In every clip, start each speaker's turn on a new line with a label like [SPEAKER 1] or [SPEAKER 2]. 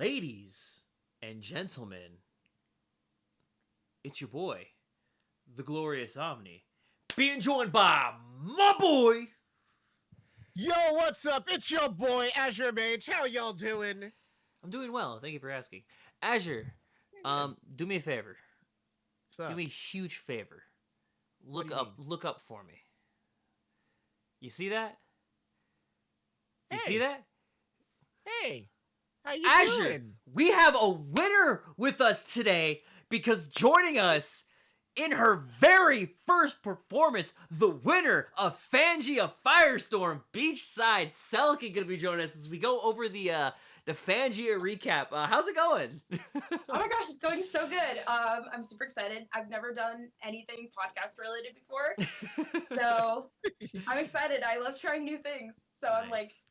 [SPEAKER 1] Ladies and gentlemen, it's your boy, the Glorious Omni, being joined by my boy.
[SPEAKER 2] Yo, what's up? It's your boy, Azure Mage. How y'all doing?
[SPEAKER 1] I'm doing well. Thank you for asking. Azure, do me a favor.
[SPEAKER 2] What's up?
[SPEAKER 1] Do me a huge favor.
[SPEAKER 2] What
[SPEAKER 1] Look
[SPEAKER 2] do you
[SPEAKER 1] up.
[SPEAKER 2] mean?
[SPEAKER 1] Look up for me. You see that? Do you
[SPEAKER 2] Hey.
[SPEAKER 1] see that?
[SPEAKER 2] Hey, how you
[SPEAKER 1] Azure,
[SPEAKER 2] doing?
[SPEAKER 1] we have a winner with us today because joining us in her very first performance, the winner of Fangia Firestorm Beachside, Selkie, gonna be joining us as we go over the Fangia recap. How's it going?
[SPEAKER 3] Oh my gosh, it's going so good. I'm super excited. I've never done anything podcast related before, so I'm excited. I love trying new things. So I'm like,
[SPEAKER 1] Nice.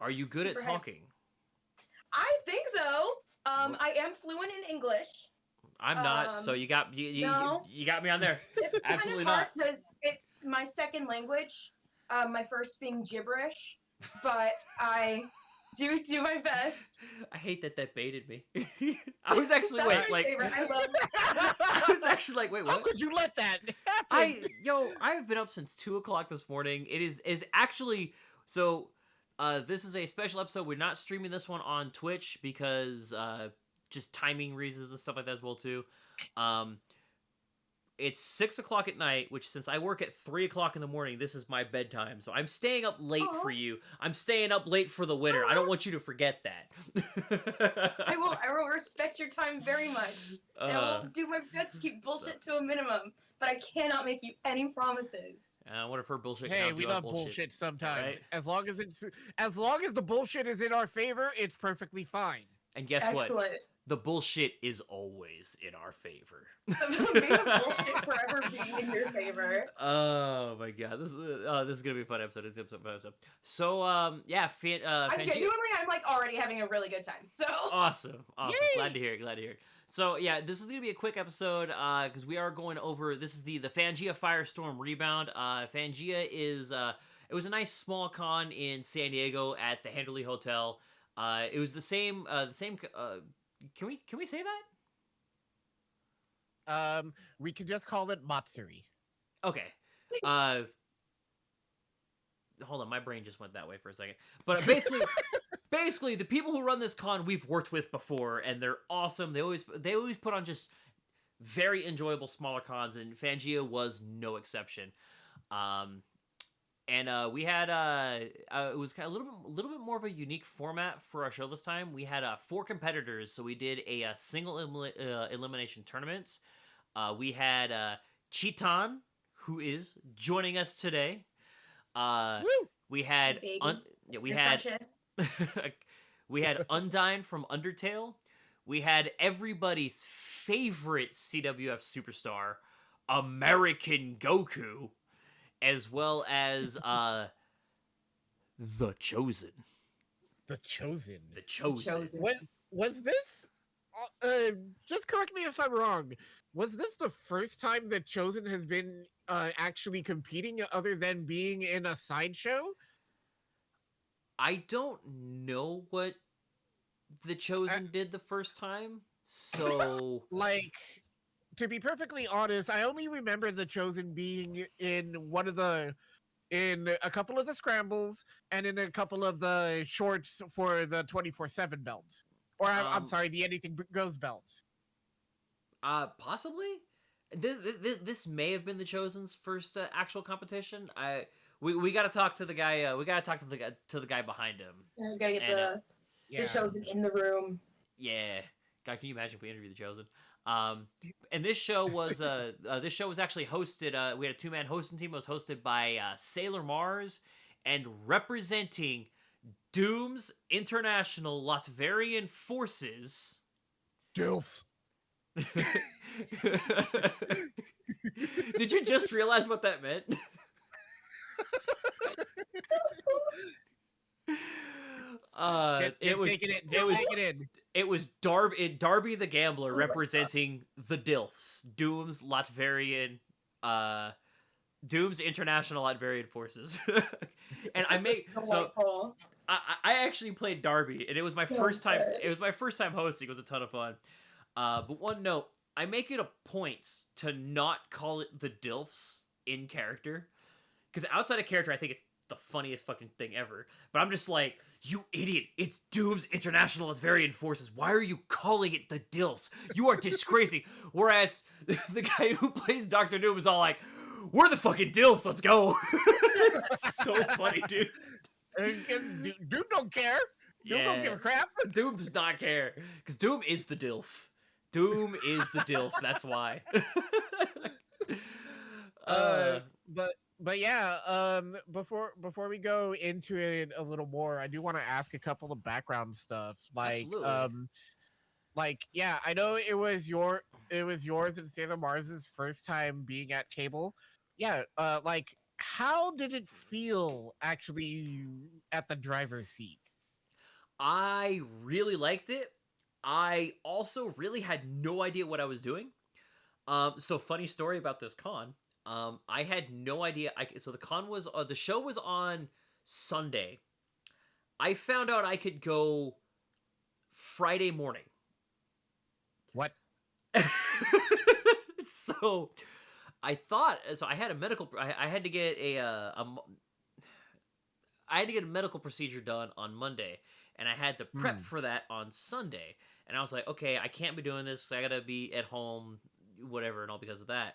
[SPEAKER 1] Are you good at
[SPEAKER 3] super hyped.
[SPEAKER 1] talking?
[SPEAKER 3] I think so. I am fluent in English.
[SPEAKER 1] I'm not, so you got
[SPEAKER 3] no.
[SPEAKER 1] you got me on there.
[SPEAKER 3] It's
[SPEAKER 1] Absolutely
[SPEAKER 3] kind of hard
[SPEAKER 1] not.
[SPEAKER 3] because it's my second language. My first being gibberish, but I do my best.
[SPEAKER 1] I hate that baited me. I was actually
[SPEAKER 3] That's my favorite. I love
[SPEAKER 1] I was actually like, wait, what?
[SPEAKER 2] How could you let that happen?
[SPEAKER 1] I've been up since 2:00 this morning. It is actually so. This is a special episode. We're not streaming this one on Twitch because just timing reasons and stuff like that as well too. It's 6:00 at night, which since I work at 3:00 in the morning, this is my bedtime. So I'm staying up late for you. I'm staying up late for the winner. I don't want you to forget that.
[SPEAKER 3] I will respect your time very much. And I will do my best to keep bullshit to a minimum, but I cannot make you any promises.
[SPEAKER 1] What if her bullshit?
[SPEAKER 2] Hey,
[SPEAKER 1] can
[SPEAKER 2] we
[SPEAKER 1] outdo
[SPEAKER 2] love
[SPEAKER 1] our
[SPEAKER 2] bullshit sometimes.
[SPEAKER 1] Right?
[SPEAKER 2] As long as the bullshit is in our favor, it's perfectly fine.
[SPEAKER 1] And guess
[SPEAKER 3] Excellent.
[SPEAKER 1] what? The bullshit is always in our favor.
[SPEAKER 3] May the bullshit forever be in your favor.
[SPEAKER 1] Oh my god, this is gonna be a fun episode. It's a fun episode. So yeah,
[SPEAKER 3] Genuinely, I'm like already having a really good time. So
[SPEAKER 1] awesome.
[SPEAKER 2] Yay!
[SPEAKER 1] Glad to hear it. So yeah, this is gonna be a quick episode because we are going over. This is the Fangia Firestorm rebound. Fangia is it was a nice small con in San Diego at the Henderly Hotel. It was the same. Can we say that?
[SPEAKER 2] We could just call it Matsuri.
[SPEAKER 1] Okay. Hold on, my brain just went that way for a second. But basically, the people who run this con we've worked with before, and they're awesome. They always put on just very enjoyable smaller cons, and Fangia was no exception. And we had it was kind of a little bit more of a unique format for our show this time. We had 4 competitors, so we did a single elimination tournament. We had Chitan, who is joining us today.
[SPEAKER 2] Woo!
[SPEAKER 1] We had we had we had Undyne from Undertale. We had everybody's favorite CWF superstar, American Goku, as well as The Chosen.
[SPEAKER 2] The Chosen.
[SPEAKER 1] The Chosen.
[SPEAKER 2] Was this? Just correct me if I'm wrong. Was this the first time that Chosen has been actually competing, other than being in a sideshow?
[SPEAKER 1] I don't know what The Chosen did the first time, so
[SPEAKER 2] like, to be perfectly honest, I only remember The Chosen being in in a couple of the scrambles and in a couple of the shorts for the 24/7 belt, or I'm sorry, the Anything Goes belt.
[SPEAKER 1] Possibly. This may have been The Chosen's first actual competition. We got to talk to the guy. We got to talk to the guy behind him.
[SPEAKER 3] we gotta get the Chosen in the room.
[SPEAKER 1] Yeah. God, can you imagine if we interviewed The Chosen? And this show was actually hosted. We had a 2-man hosting team. It was hosted by Sailor Mars, and representing Doom's International Latverian Forces.
[SPEAKER 2] Dilfs.
[SPEAKER 1] Did you just realize what that meant? It was Darby the Gambler representing the Dilfs, Doom's International Latverian Forces. And I actually played Darby, and it was my first time. It was my first time hosting. It was a ton of fun. But one note, I make it a point to not call it the DILFs in character, because outside of character, I think it's the funniest fucking thing ever. But I'm just like, you idiot! It's Doom's International Variant Forces. Why are you calling it the DILFs? You are disgracing. Whereas the guy who plays Dr. Doom is all like, we're the fucking DILFs. Let's go. So funny, dude.
[SPEAKER 2] Doom don't care. Doom don't give a crap.
[SPEAKER 1] Doom does not care, because Doom is the DILF. Doom is the DILF. That's why.
[SPEAKER 2] But yeah, before we go into it a little more, I do want to ask a couple of background stuff. Yeah, I know it was yours and Sailor Mars's first time being at Cable. Yeah, how did it feel actually at the driver's seat?
[SPEAKER 1] I really liked it. I also really had no idea what I was doing. So funny story about this con. I had no idea. So the con was the show was on Sunday. I found out I could go Friday morning.
[SPEAKER 2] What?
[SPEAKER 1] So I thought. So I had a medical. I had to get I had to get a medical procedure done on Monday, and I had to prep for that on Sunday. And I was like, okay, I can't be doing this. I gotta be at home, whatever, and all because of that.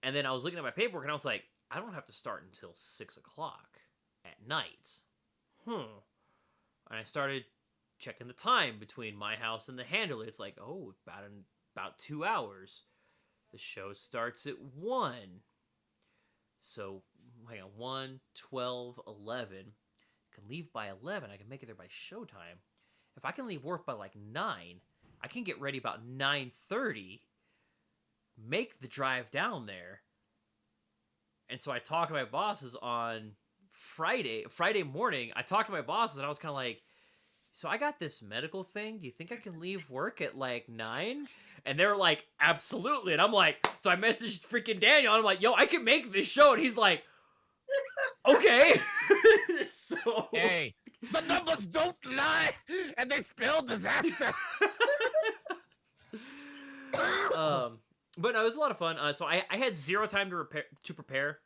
[SPEAKER 1] And then I was looking at my paperwork, and I was like, I don't have to start until 6 o'clock at night. And I started checking the time between my house and the handler. It's like, oh, about 2 hours. The show starts at 1. So, hang on, 1, 12, 11. I can leave by 11. I can make it there by showtime. If I can leave work by like 9, I can get ready about 9:30, make the drive down there. And so I talked to my bosses on Friday morning. I talked to my bosses, and I was kind of like, so I got this medical thing. Do you think I can leave work at like 9? And they were like, absolutely. And I'm like, so I messaged freaking Daniel, and I'm like, yo, I can make this show. And he's like, okay. So
[SPEAKER 2] hey, the numbers don't lie, and they spell disaster.
[SPEAKER 1] But no, it was a lot of fun. So I had 0 time to prepare.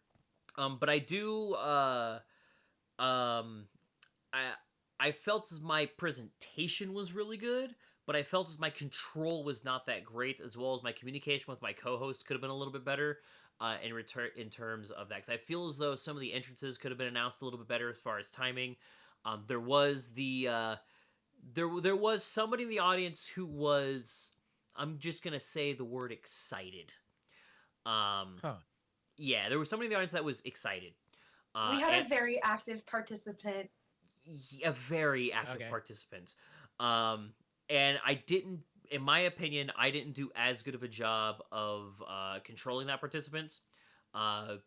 [SPEAKER 1] But I do. I felt as my presentation was really good, but I felt as my control was not that great, as well as my communication with my co-host could have been a little bit better. In terms of that, because I feel as though some of the entrances could have been announced a little bit better as far as timing. There was there was somebody in the audience who was, I'm just gonna say the word excited. Yeah, there was somebody in the audience that was excited.
[SPEAKER 3] We had a very active participant.
[SPEAKER 1] A very active participant. And I didn't, in my opinion, I didn't do as good of a job of controlling that participant. But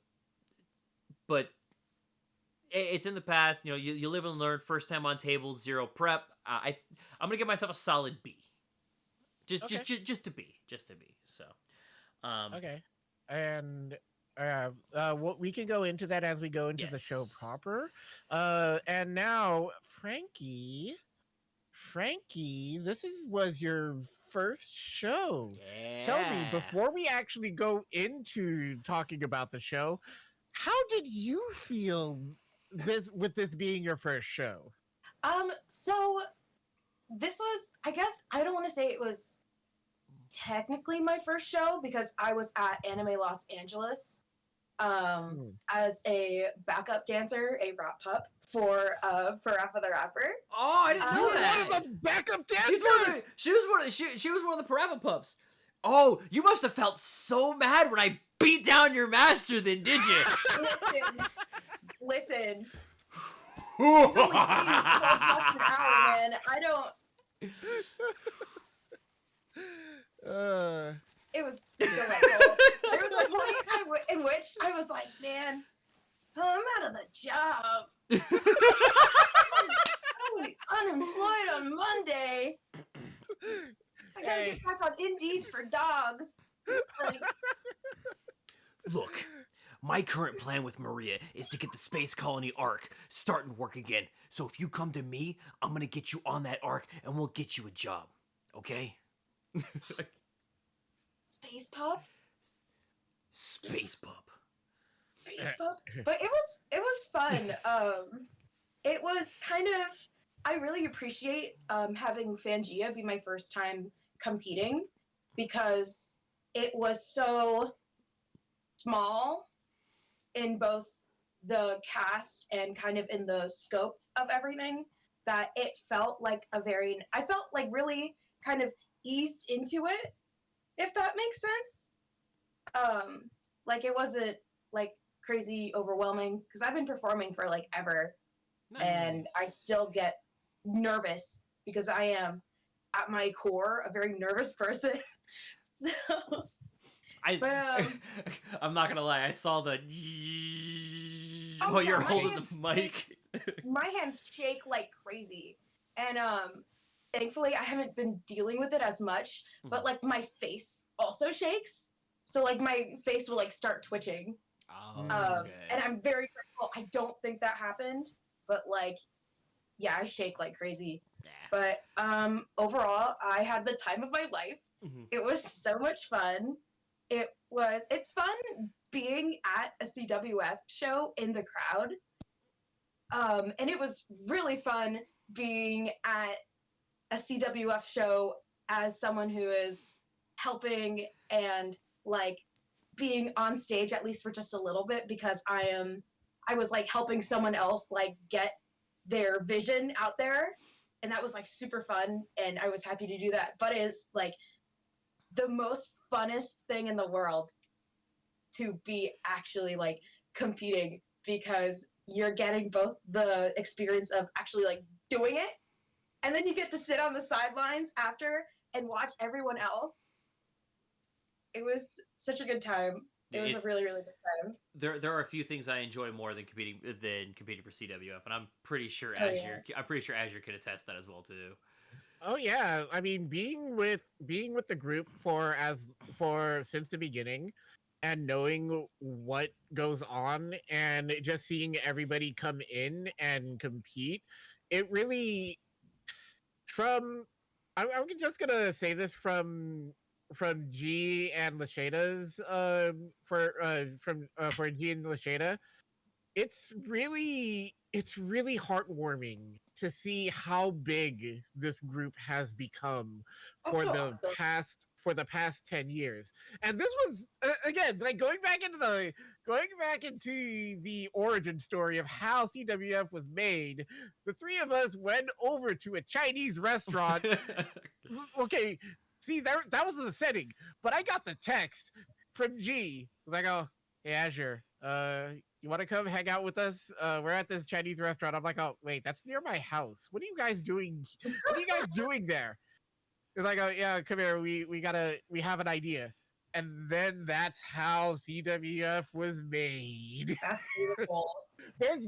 [SPEAKER 1] it's in the past. You know, you live and learn. First time on table, 0 prep. I'm gonna give myself a solid B. Just to be. So.
[SPEAKER 2] Okay. And we can go into that as we go into the show proper. And now, Frankie, this was your first show.
[SPEAKER 1] Yeah.
[SPEAKER 2] Tell me, before we actually go into talking about the show, how did you feel with this being your first show?
[SPEAKER 3] So this was, I guess, I don't want to say it was technically my first show, because I was at Anime Los Angeles as a backup dancer, a rap pup for Rappa the Rapper.
[SPEAKER 1] Oh, I didn't know that.
[SPEAKER 2] One of the backup dancers.
[SPEAKER 1] She was one of the Parappa pups. Oh, you must have felt so mad when I beat down your master, then, did you?
[SPEAKER 3] Listen. It's only $12 an hour, man. I don't. It was delightful. There was a point in which I was like, man, I'm out of the job. I'm gonna be unemployed on Monday. I gotta get back on Indeed for dogs. Like,
[SPEAKER 1] Look, my current plan with Maria is to get the Space Colony arc starting work again. So if you come to me, I'm gonna get you on that arc and we'll get you a job. Okay?
[SPEAKER 3] Space Pup?
[SPEAKER 1] Space Pup.
[SPEAKER 3] Space Pup? But it was fun. It was kind of, I really appreciate having Fangia be my first time competing because it was so small in both the cast and kind of in the scope of everything that it felt like I felt like really kind of eased into it, if that makes sense. Like it wasn't like crazy overwhelming because I've been performing for like ever.
[SPEAKER 1] Nice.
[SPEAKER 3] And I still get nervous because I am at my core a very nervous person. So
[SPEAKER 1] I'm not gonna lie, I saw the
[SPEAKER 3] Oh,
[SPEAKER 1] while
[SPEAKER 3] yeah,
[SPEAKER 1] you're
[SPEAKER 3] my
[SPEAKER 1] holding
[SPEAKER 3] hands
[SPEAKER 1] the mic.
[SPEAKER 3] my hands shake like crazy. And thankfully I haven't been dealing with it as much, but like my face also shakes. So like my face will like start twitching.
[SPEAKER 1] Oh, okay.
[SPEAKER 3] And I'm very grateful. I don't think that happened, but like yeah, I shake like crazy.
[SPEAKER 1] Yeah.
[SPEAKER 3] But overall, I had the time of my life.
[SPEAKER 1] Mhm.
[SPEAKER 3] It was so much fun. It's fun being at a CWF show in the crowd. And it was really fun being at a CWF show as someone who is helping and like being on stage at least for just a little bit because I was like helping someone else like get their vision out there, and that was like super fun and I was happy to do that. But it's like the most funnest thing in the world to be actually like competing because you're getting both the experience of actually like doing it, and then you get to sit on the sidelines after and watch everyone else. It was such a good time. It was a really, really good time.
[SPEAKER 1] There are a few things I enjoy more than competing for CWF, and I'm pretty sure
[SPEAKER 3] Oh,
[SPEAKER 1] Azure can attest that as well too.
[SPEAKER 2] Oh yeah, I mean being with the group for since the beginning and knowing what goes on and just seeing everybody come in and compete, it really I'm just gonna say this from G and Lashada's for G and Lashada, it's really heartwarming to see how big this group has become
[SPEAKER 3] That's so awesome.
[SPEAKER 2] for the past 10 years. And this was again like going back into the origin story of how CWF was made. The three of us went over to a Chinese restaurant. Okay, see that was the setting, but I got the text from G. Like, oh, hey Azure, you want to come hang out with us? We're at this Chinese restaurant. I'm like, oh wait, that's near my house. What are you guys doing? What are you guys doing there? They're like, oh yeah, come here. We have an idea. And then that's how CWF was made.
[SPEAKER 3] That's beautiful.
[SPEAKER 2] there's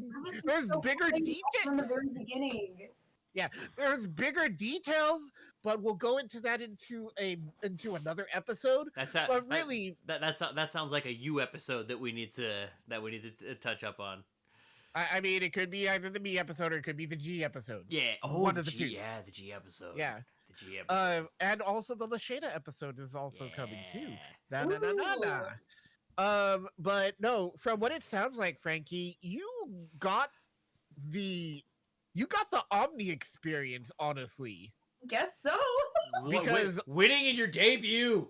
[SPEAKER 3] So
[SPEAKER 2] bigger
[SPEAKER 3] cool
[SPEAKER 2] details
[SPEAKER 3] from the very beginning.
[SPEAKER 2] Yeah, there's bigger details, but we'll go into that into another episode. But really,
[SPEAKER 1] that sounds like a U episode that we need to touch up on.
[SPEAKER 2] I mean, it could be either the me episode or it could be the G episode.
[SPEAKER 1] Yeah,
[SPEAKER 2] one of the two.
[SPEAKER 1] Yeah, the G episode.
[SPEAKER 2] Yeah,
[SPEAKER 1] the G episode.
[SPEAKER 2] And also the Lashada episode is also coming too. But no, from what it sounds like, Frankie, you got the Omni experience, honestly.
[SPEAKER 3] Guess so.
[SPEAKER 2] Because
[SPEAKER 1] winning in your debut.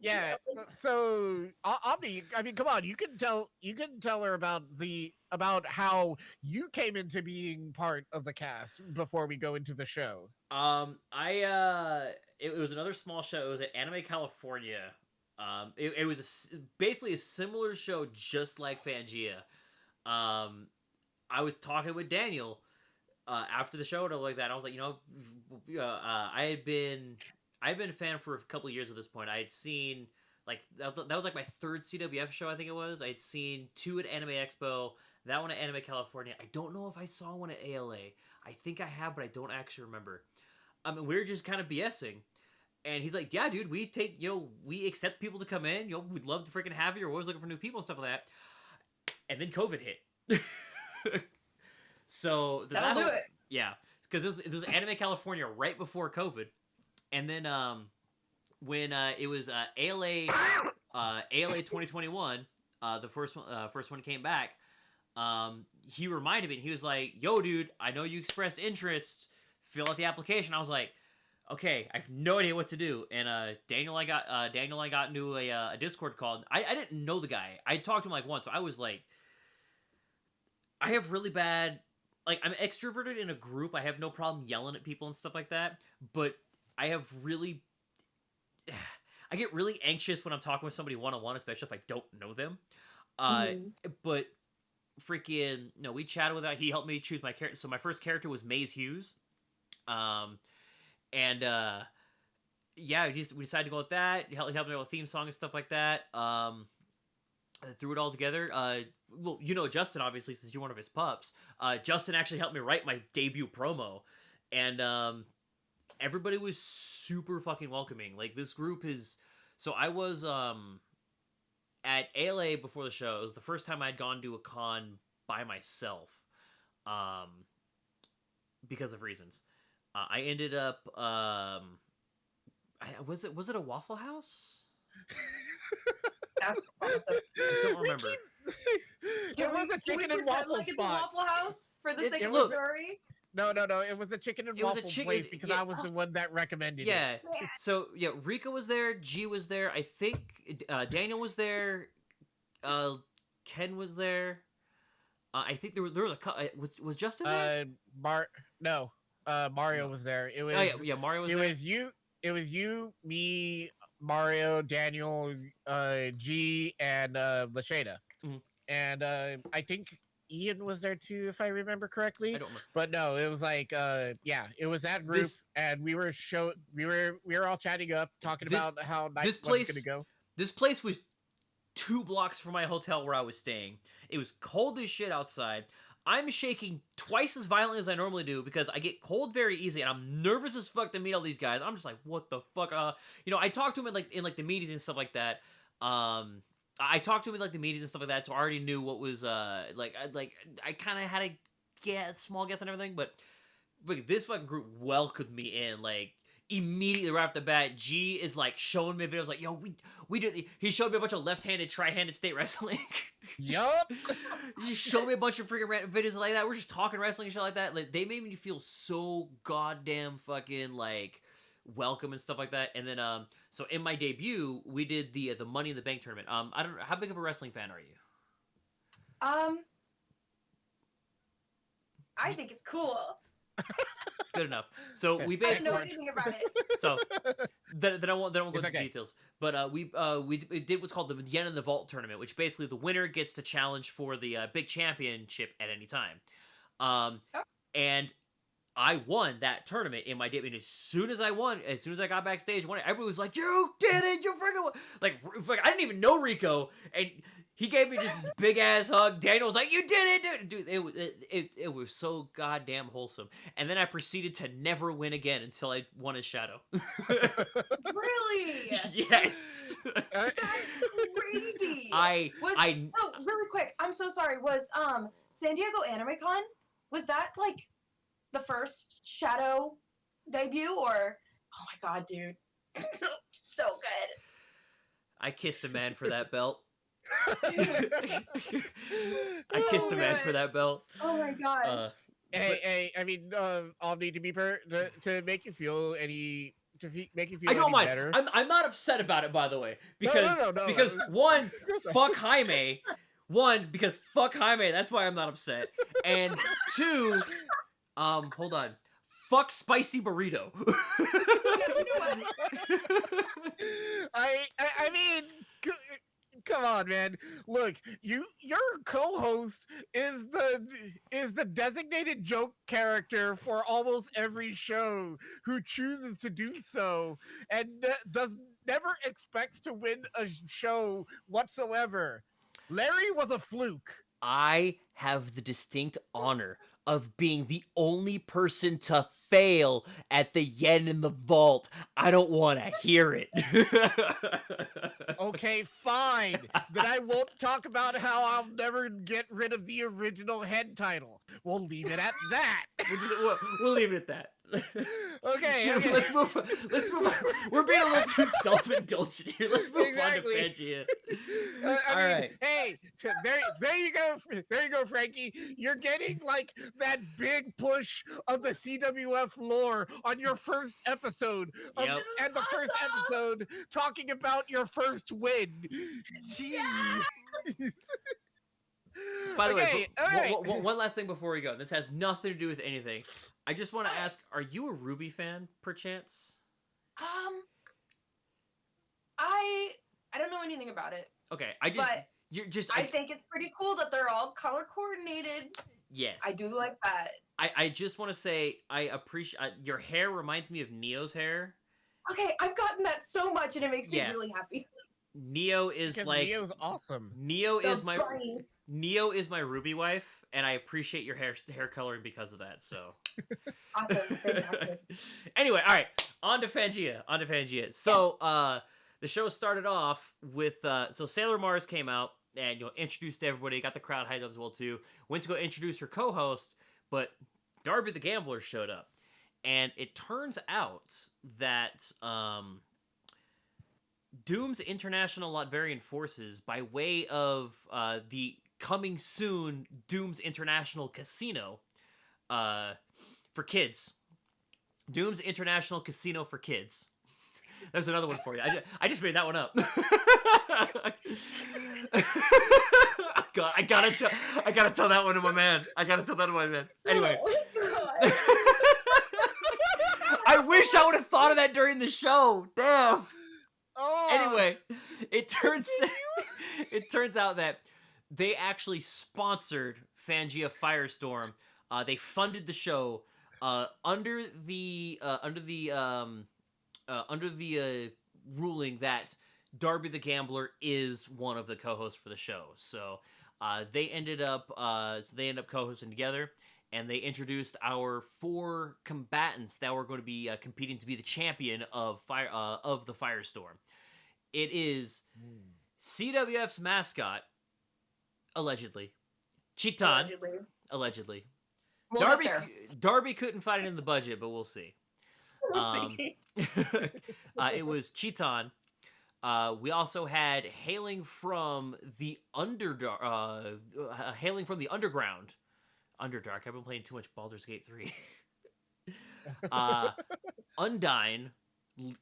[SPEAKER 2] Yeah. So Omni, I mean, come on, you can tell her about how you came into being part of the cast before we go into the show.
[SPEAKER 1] It was another small show. It was at Anime California. It was basically a similar show, just like Fangia. I was talking with Daniel after the show and all like that. I was like, I had been a fan for a couple of years at this point. I had seen like that was like my third CWF show, I think it was. I had seen 2 at Anime Expo, that one at Anime California. I don't know if I saw one at ALA. I think I have, but I don't actually remember. We were just kind of BSing, And he's like, yeah, dude, we take, we accept people to come in. We'd love to freaking have you. We're always looking for new people and stuff like that. And then COVID hit. So
[SPEAKER 3] That'll do it.
[SPEAKER 1] Yeah, because it was Anime California right before COVID, and then when it was ALA 2021, the first one came back. He reminded me, and he was like, "Yo, dude, I know you expressed interest. Fill out the application." I was like, "Okay, I have no idea what to do." And Daniel, I got into a Discord call. I didn't know the guy. I talked to him like once, so I was like, I have really bad. Like, I'm extroverted in a group. I have no problem yelling at people and stuff like that. But I get really anxious when I'm talking with somebody one-on-one, especially if I don't know them. But freaking, no, we chatted with that. He helped me choose my character. So my first character was Maze Hughes. Yeah, we decided to go with that. He helped me with a theme song and stuff like that. Threw it all together. Well, Justin, obviously, since you're one of his pups. Justin actually helped me write my debut promo, and everybody was super fucking welcoming. Like, this group is. So I was at ALA before the show. It was the first time I'd gone to a con by myself, because of reasons. I ended up. Was it a Waffle House?
[SPEAKER 3] That's awesome.
[SPEAKER 1] I don't remember.
[SPEAKER 2] It was a chicken and waffle
[SPEAKER 3] like
[SPEAKER 2] spot.
[SPEAKER 3] Waffle House for the sake of
[SPEAKER 1] look,
[SPEAKER 3] the story.
[SPEAKER 2] No. It was a chicken and waffle place because I was the one that recommended it.
[SPEAKER 1] Yeah. So yeah, Rika was there. G was there. I think Daniel was there. Ken was there. I think there was a was Justin there?
[SPEAKER 2] Mario was there. It was
[SPEAKER 1] Mario was
[SPEAKER 2] there. It was you, me, Mario, Daniel, G, and Lashada.
[SPEAKER 1] Mm-hmm.
[SPEAKER 2] And I think Ian was there too, if I remember correctly.
[SPEAKER 1] I don't remember.
[SPEAKER 2] But no, it was like it was that group, and we were all chatting up, talking about how nice was gonna go.
[SPEAKER 1] This place was 2 blocks from my hotel where I was staying. It was cold as shit outside. I'm shaking twice as violently as I normally do because I get cold very easy, and I'm nervous as fuck to meet all these guys. I'm just like, what the fuck? I talked to him in the meetings and stuff like that. I talked to him in the meetings and stuff like that, so I already knew what was I kind of had a small guess and everything, but this fucking group welcomed me in immediately right off the bat. G is showing me videos yo, we did. He showed me a bunch of left-handed, tri-handed state wrestling.
[SPEAKER 2] Yup.
[SPEAKER 1] He showed me a bunch of freaking videos like that. We're just talking wrestling and shit like that. They made me feel so goddamn fucking welcome and stuff like that. And then so in my debut, we did the Money in the Bank tournament. I don't know, how big of a wrestling fan are you?
[SPEAKER 3] I think it's cool.
[SPEAKER 1] Good enough. So we basically
[SPEAKER 3] I don't know anything about it.
[SPEAKER 1] So then I won't go into
[SPEAKER 2] okay.
[SPEAKER 1] details. But we did what's called the Yen in the Vault tournament, which basically the winner gets to challenge for the big championship at any time. And I won that tournament in my debut. And as soon as I got backstage, everybody was like, "You did it! You freaking won!" I didn't even know Rico, and he gave me just this big ass hug. Daniel was like, "You did it, dude!" It was so goddamn wholesome. And then I proceeded to never win again until I won his shadow.
[SPEAKER 3] Really?
[SPEAKER 1] Yes.
[SPEAKER 3] That's crazy. Really quick. I'm so sorry. Was San Diego Anime Con, was that the first shadow debut, or oh my god, dude, so good.
[SPEAKER 1] I kissed a man for that belt. I kissed a man for that belt.
[SPEAKER 3] Oh my gosh.
[SPEAKER 2] Hey, I mean, I'll need to be to make you feel any make you feel.
[SPEAKER 1] I don't mind.
[SPEAKER 2] Better.
[SPEAKER 1] I'm not upset about it, by the way, because because one, fuck Jaime. One, because fuck Jaime. That's why I'm not upset. And two, hold on. Fuck spicy burrito.
[SPEAKER 2] I mean, come on, man. Look, your co-host is the designated joke character for almost every show who chooses to do so, and never expects to win a show whatsoever. Larry was a fluke.
[SPEAKER 1] I have the distinct honor of being the only person to fail at the yen in the vault, I don't want to hear it.
[SPEAKER 2] Okay, fine. Then I won't talk about how I'll never get rid of the original head title. We'll leave it at that.
[SPEAKER 1] We'll leave it at that.
[SPEAKER 2] Okay.
[SPEAKER 1] Let's move on. We're being a little too self-indulgent here. Let's move
[SPEAKER 2] Exactly.
[SPEAKER 1] on to Pangea.
[SPEAKER 2] I
[SPEAKER 1] All
[SPEAKER 2] mean,
[SPEAKER 1] right.
[SPEAKER 2] hey, there you go. There you go, Frankie. You're getting like that big push of the CWF lore on your first episode.
[SPEAKER 1] Yep.
[SPEAKER 2] And the first episode talking about your first win. Jeez.
[SPEAKER 1] By the way,
[SPEAKER 2] all right.
[SPEAKER 1] one last thing before we go. This has nothing to do with anything. I just want to ask, are you a Ruby fan, perchance?
[SPEAKER 3] I don't know anything about it.
[SPEAKER 1] Okay,
[SPEAKER 3] But
[SPEAKER 1] I
[SPEAKER 3] think it's pretty cool that they're all color coordinated.
[SPEAKER 1] Yes.
[SPEAKER 3] I do like that.
[SPEAKER 1] I just want to say I appreciate your hair reminds me of Neo's hair.
[SPEAKER 3] Okay, I've gotten that so much and it makes me really happy.
[SPEAKER 1] Neo is
[SPEAKER 2] Because
[SPEAKER 1] like
[SPEAKER 2] Neo's awesome.
[SPEAKER 1] Neo is my Ruby wife, and I appreciate your hair coloring because of that. So
[SPEAKER 3] Awesome.
[SPEAKER 1] Anyway, all right, on to Pangea. So the show started off with so Sailor Mars came out and introduced everybody, got the crowd hyped up as well too. Went to go introduce her co-host, but Darby the Gambler showed up, and it turns out that Doom's International Latverian Forces, by way of the coming soon Doom's International Casino for kids. Doom's International Casino for Kids. There's another one for you. I just made that one up. God, I gotta tell that one to my man. Anyway. I wish I would have thought of that during the show. Damn.
[SPEAKER 2] Oh.
[SPEAKER 1] Anyway, it turns out that they actually sponsored Pangea Firestorm. They funded the show under the ruling that Darby the Gambler is one of the co-hosts for the show. So they ended up co-hosting together, and they introduced our 4 combatants that were going to be competing to be the champion of the Firestorm. It is CWF's mascot, allegedly, Chitan, allegedly.
[SPEAKER 3] We'll
[SPEAKER 1] Darby couldn't find it in the budget, but we'll see. It was Chitan. We also had hailing from the underground. Underdark. I've been playing too much Baldur's Gate 3. Undyne,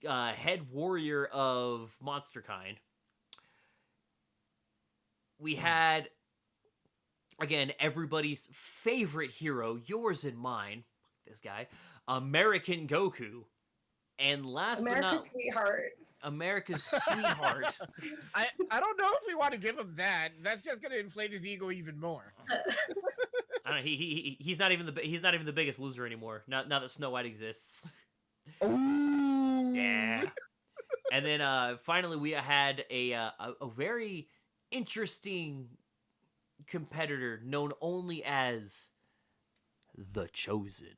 [SPEAKER 1] head warrior of Monsterkind. We had, again, everybody's favorite hero, yours and mine, this guy, American Goku. And last but not
[SPEAKER 3] sweetheart.
[SPEAKER 1] America's sweetheart.
[SPEAKER 2] I don't know if we want to give him that. That's just going to inflate his ego even more.
[SPEAKER 1] I don't know, he's not even the biggest loser anymore. Now that Snow White exists.
[SPEAKER 2] Ooh.
[SPEAKER 1] Yeah. And then finally we had a very interesting competitor known only as The Chosen.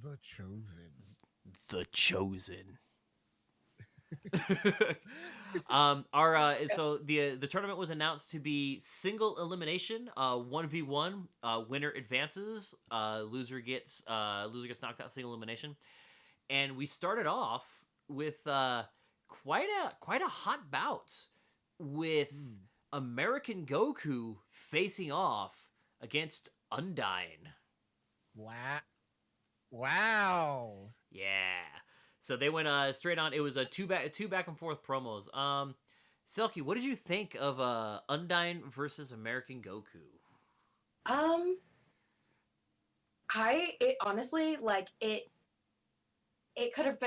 [SPEAKER 2] The Chosen.
[SPEAKER 1] The Chosen. So the tournament was announced to be single elimination, 1v1, winner advances, loser gets knocked out, single elimination. And we started off with quite a hot bout with American Goku facing off against Undyne.
[SPEAKER 2] Wow.
[SPEAKER 1] Yeah. So they went straight on. It was a two back and forth promos. Selkie, what did you think of Undyne versus American Goku?
[SPEAKER 3] It honestly, like, it could have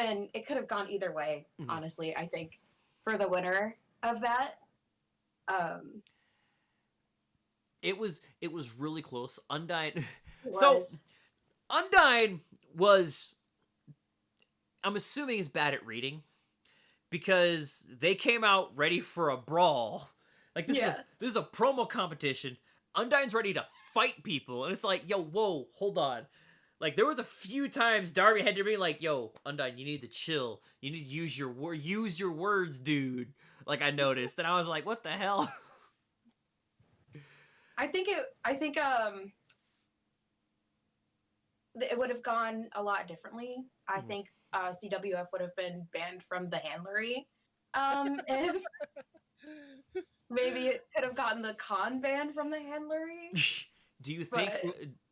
[SPEAKER 3] gone either way. Mm-hmm. Honestly, I think for the winner of that.
[SPEAKER 1] It was really close. Undyne. So Undyne was, I'm assuming, is bad at reading, because they came out ready for a brawl. Like this is a promo competition. Undyne's ready to fight people, and it's like, yo, whoa, hold on. Like there was a few times Darby had to be like, "Yo, Undyne, you need to chill. You need to use your words, dude." Like I noticed, and I was like, "What the hell?"
[SPEAKER 3] I think it would have gone a lot differently. I think CWF would have been banned from the handlery. If maybe it could have gotten the con ban from the handlery.
[SPEAKER 1] Do you think?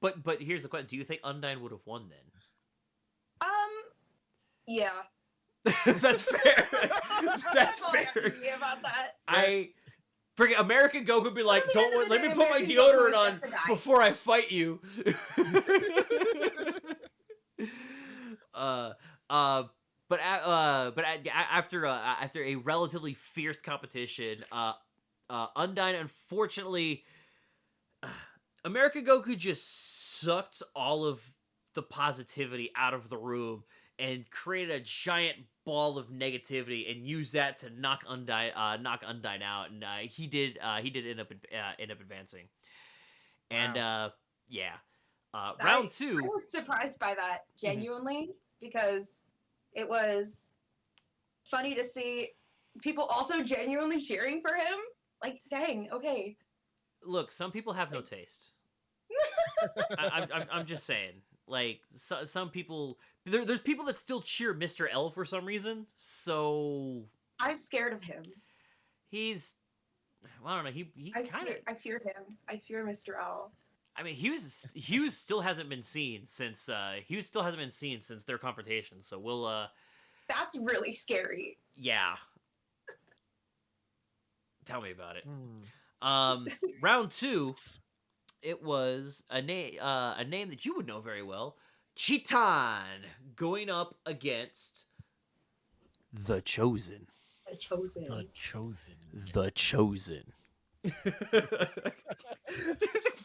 [SPEAKER 1] But here's the question: do you think Undyne would have won then?
[SPEAKER 3] Yeah.
[SPEAKER 1] That's fair. That's
[SPEAKER 3] all I
[SPEAKER 1] fair.
[SPEAKER 3] have to say about that.
[SPEAKER 1] I forget American Goku would be like,
[SPEAKER 3] At the
[SPEAKER 1] "Don't
[SPEAKER 3] end of the
[SPEAKER 1] let me
[SPEAKER 3] day,
[SPEAKER 1] put my
[SPEAKER 3] American Goku
[SPEAKER 1] deodorant
[SPEAKER 3] is
[SPEAKER 1] on
[SPEAKER 3] just a guy."
[SPEAKER 1] before I fight you." After a relatively fierce competition, Undyne unfortunately, American Goku just sucked all of the positivity out of the room and created a giant ball of negativity and used that to knock Undyne out, and he did end up advancing, and round two.
[SPEAKER 3] I was surprised by that genuinely because it was funny to see people also genuinely cheering for him. Like, dang, okay.
[SPEAKER 1] Look, some people have no taste. I'm just saying. Like some people, there's people that still cheer Mr. L for some reason. So
[SPEAKER 3] I'm scared of him.
[SPEAKER 1] I don't know. He kind of.
[SPEAKER 3] I fear him. I fear Mr. L.
[SPEAKER 1] I mean, Hughes still hasn't been seen since their confrontation. So we'll.
[SPEAKER 3] That's really scary.
[SPEAKER 1] Yeah. Tell me about it. Round two. It was a name that you would know very well, Chitan, going up against the Chosen.
[SPEAKER 3] The Chosen.
[SPEAKER 2] The Chosen.
[SPEAKER 1] The Chosen.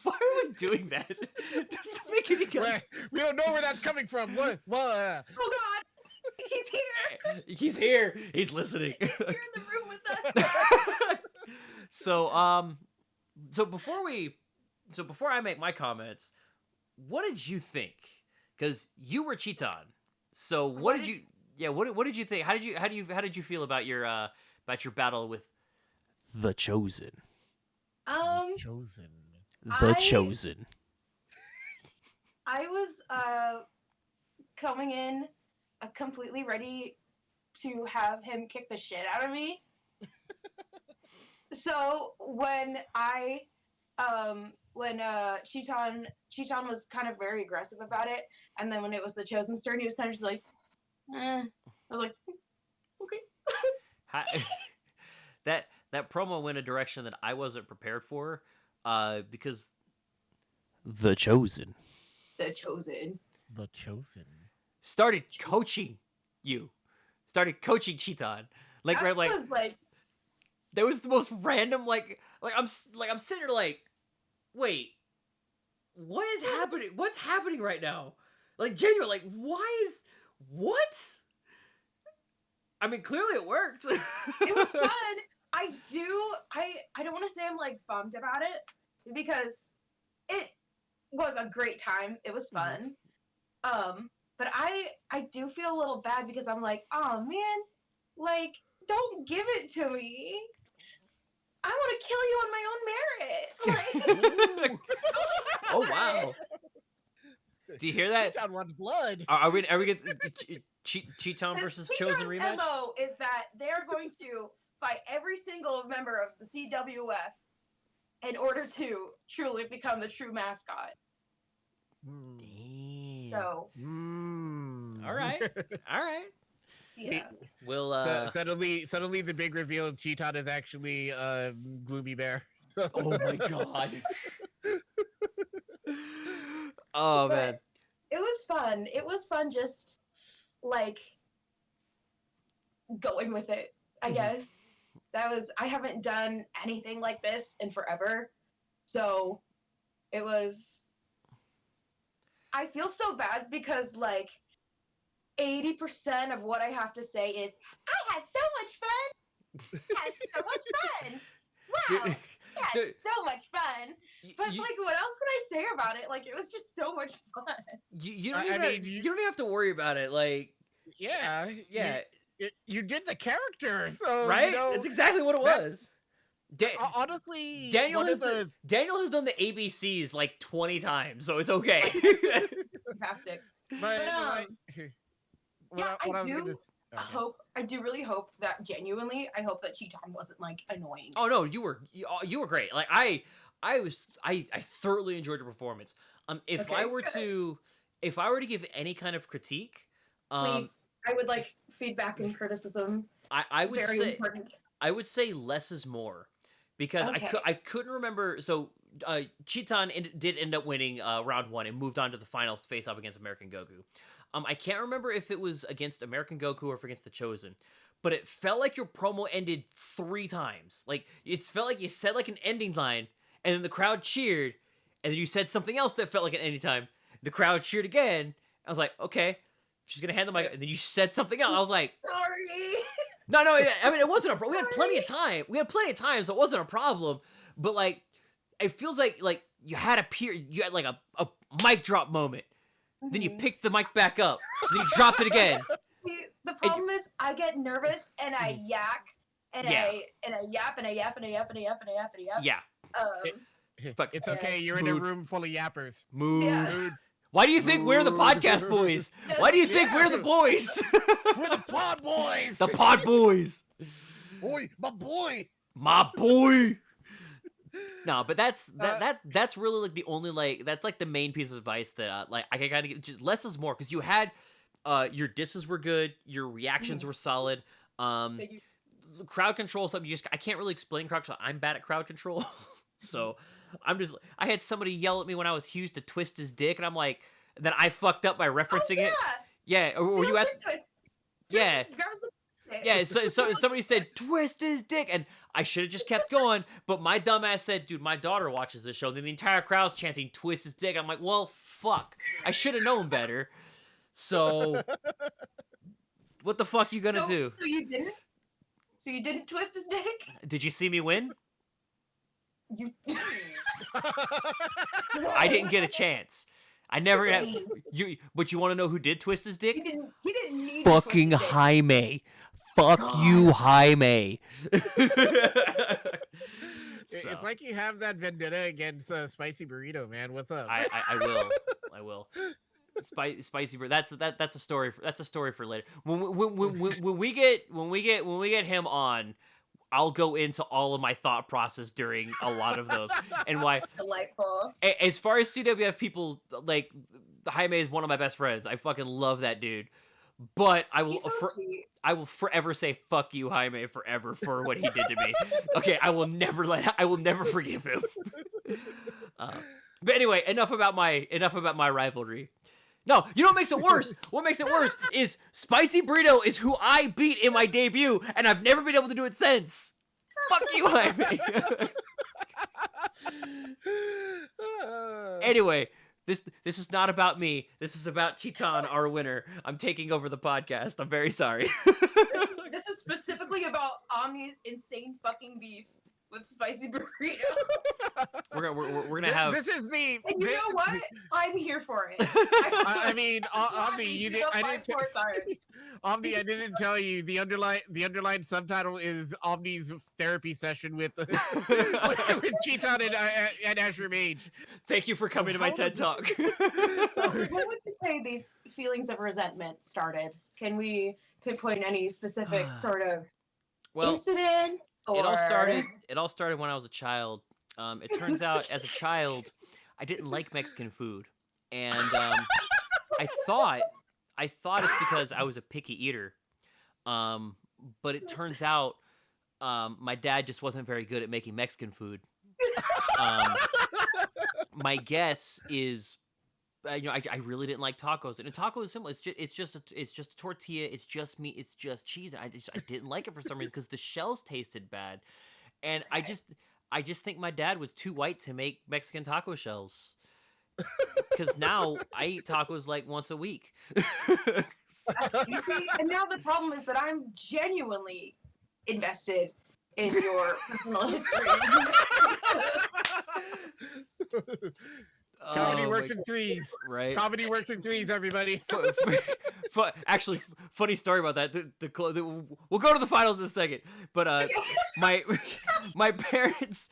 [SPEAKER 1] Why are we doing that? Doesn't make any sense.
[SPEAKER 2] We don't know where that's coming from. What?
[SPEAKER 3] Oh God, he's here.
[SPEAKER 1] He's here. He's listening.
[SPEAKER 3] He's here in the room with us.
[SPEAKER 1] So before I make my comments, what did you think? Because you were Chitan. So what did you think? How did you feel about your battle with the Chosen?
[SPEAKER 2] Chosen.
[SPEAKER 1] The Chosen.
[SPEAKER 3] I was coming in completely ready to have him kick the shit out of me. So when Chitan was kind of very aggressive about it, and then when it was the Chosen's turn, he was kind of just like, I was like, okay.
[SPEAKER 1] That promo went a direction that I wasn't prepared for, because the Chosen started coaching Chitan. That was the most random. I'm sitting there like, wait, what is happening? What's happening right now? Like genuine, like what? I mean, clearly it worked.
[SPEAKER 3] It was fun. I don't want to say I'm like bummed about it because it was a great time. It was fun. But I do feel a little bad because I'm like, oh man, like don't give it to me. I want to kill you on my own merit. Like,
[SPEAKER 1] oh wow. Do you hear that?
[SPEAKER 2] Chitan wants blood.
[SPEAKER 1] Are we getting Chitan versus Chosen rematch?
[SPEAKER 3] MO is that they're going to fight every single member of the CWF in order to truly become the true mascot.
[SPEAKER 1] Damn.
[SPEAKER 3] So.
[SPEAKER 1] All right.
[SPEAKER 3] Yeah.
[SPEAKER 1] We'll
[SPEAKER 2] suddenly the big reveal of Chitan is actually Gloomy Bear.
[SPEAKER 1] Oh my god. Oh
[SPEAKER 3] but
[SPEAKER 1] man.
[SPEAKER 3] It was fun. It was fun just like going with it, I guess. I haven't done anything like this in forever. So it was, I feel so bad because like 80% of what I have to say is, I had so much fun. Wow. Yeah, it's so much fun. But like, what else can I say about it? Like, it was just so much fun.
[SPEAKER 1] You don't even you don't even have to worry about it. Like,
[SPEAKER 2] Yeah,
[SPEAKER 1] yeah,
[SPEAKER 2] you did the character, so
[SPEAKER 1] right?
[SPEAKER 2] you know,
[SPEAKER 1] That's exactly what it was.
[SPEAKER 2] honestly,
[SPEAKER 1] Daniel has Daniel has done the ABCs like 20 times, so it's okay.
[SPEAKER 3] Fantastic.
[SPEAKER 2] But
[SPEAKER 3] Yeah,
[SPEAKER 2] what I was gonna
[SPEAKER 3] I do really hope that genuinely, I hope that Cheeton wasn't like annoying.
[SPEAKER 1] Oh no, you were great. Like I thoroughly enjoyed your performance. If
[SPEAKER 3] Okay,
[SPEAKER 1] I were
[SPEAKER 3] good.
[SPEAKER 1] to give any kind of critique,
[SPEAKER 3] Please, I would like feedback and criticism.
[SPEAKER 1] I would
[SPEAKER 3] Very
[SPEAKER 1] say
[SPEAKER 3] important.
[SPEAKER 1] I would say less is more, because
[SPEAKER 3] Okay.
[SPEAKER 1] I couldn't remember. So Cheeton did end up winning round 1 and moved on to the finals to face off against American Goku. I can't remember if it was against American Goku or if against the Chosen, but it felt like your promo ended 3 times. Like, it felt like you said like an ending line, and then the crowd cheered, and then you said something else that felt like an ending time. The crowd cheered again. I was like, okay, she's gonna hand the mic, and then you said something else. I was like,
[SPEAKER 3] Sorry.
[SPEAKER 1] no, I mean, it wasn't a problem. We had plenty of time. We had plenty of time, so it wasn't a problem. But like, it feels like you had you had like a mic drop moment. Then you picked the mic back up. Then you dropped it again.
[SPEAKER 3] The problem is, I get nervous and I yak and
[SPEAKER 1] Yeah.
[SPEAKER 3] I yap and I yap and I yap and I yap and I yap and I yap.
[SPEAKER 1] Yeah. Fuck.
[SPEAKER 2] It's okay. You're in a room full of yappers.
[SPEAKER 1] Mood.
[SPEAKER 3] Yeah.
[SPEAKER 1] Why do you think we're the podcast boys? Why do you think we're the boys?
[SPEAKER 2] We're the pod boys.
[SPEAKER 1] The pod boys.
[SPEAKER 2] Boy, my boy.
[SPEAKER 1] My boy. No, but that's really like the only that's like the main piece of advice that like I gotta get. Just less is more, because you had your disses were good, your reactions were solid. Crowd control is something I can't really explain crowd control. I'm bad at crowd control, so I had somebody yell at me when I was Hughes to twist his dick, and I'm like, then I fucked up by referencing it. Yeah, or were you at? Yeah. Yeah, so somebody said, twist his dick, and I should have just kept going, but my dumbass said, dude, my daughter watches this show, then the entire crowd's chanting, twist his dick. I'm like, well, fuck. I should have known better. So, what the fuck you gonna do?
[SPEAKER 3] So you didn't? So you didn't twist his dick?
[SPEAKER 1] Did you see me win?
[SPEAKER 3] You...
[SPEAKER 1] I didn't get a chance. I never had... But you want to know who did twist his dick?
[SPEAKER 3] He didn't need
[SPEAKER 1] fucking
[SPEAKER 3] to twist his dick.
[SPEAKER 1] Jaime. Fuck you, Jaime.
[SPEAKER 2] It's like you have that vendetta against Spicy Burrito, man. What's up?
[SPEAKER 1] I will. Spicy burrito. That's a story. That's a story for later. When we get him on, I'll go into all of my thought process during a lot of those and why.
[SPEAKER 3] Delightful.
[SPEAKER 1] As far as CWF people, like, Jaime is one of my best friends. I fucking love that dude. But I will I will forever say fuck you, Jaime, forever for what he did to me. Okay, I will never forgive him. But anyway, enough about my rivalry. No, you know what makes it worse? What makes it worse is Spicy Burrito is who I beat in my debut, and I've never been able to do it since. Fuck you, Jaime. Anyway, this is not about me. This is about Cheeton, our winner. I'm taking over the podcast. I'm very sorry.
[SPEAKER 3] This is specifically about Omni's insane fucking beef with Spicy Burrito.
[SPEAKER 1] We're gonna have.
[SPEAKER 2] This is the.
[SPEAKER 3] And you know what? I'm here for it.
[SPEAKER 2] I mean, Omni, you did. Omni, I didn't tell you the underlying subtitle is Omni's therapy session with Cheeton and Asher Mage.
[SPEAKER 1] Thank you for coming to my TED Talk.
[SPEAKER 3] When would you say these feelings of resentment started? Can we pinpoint any specific sort of incident? Or...
[SPEAKER 1] It all started when I was a child. It turns out, as a child, I didn't like Mexican food, and I thought it's because I was a picky eater. But it turns out my dad just wasn't very good at making Mexican food. My guess is, I really didn't like tacos, and a taco is simple. It's just a tortilla. It's just meat. It's just cheese. And I didn't like it for some reason because the shells tasted bad, and
[SPEAKER 3] Okay.
[SPEAKER 1] I just think my dad was too white to make Mexican taco shells. Because now I eat tacos like once a week.
[SPEAKER 3] You see, and now the problem is that I'm genuinely invested in your personal history.
[SPEAKER 2] Comedy
[SPEAKER 1] Oh
[SPEAKER 2] works
[SPEAKER 1] my-
[SPEAKER 2] in threes.
[SPEAKER 1] right?
[SPEAKER 2] Comedy works in threes, everybody.
[SPEAKER 1] Actually, funny story about that. We'll go to the finals in a second. But my my parents,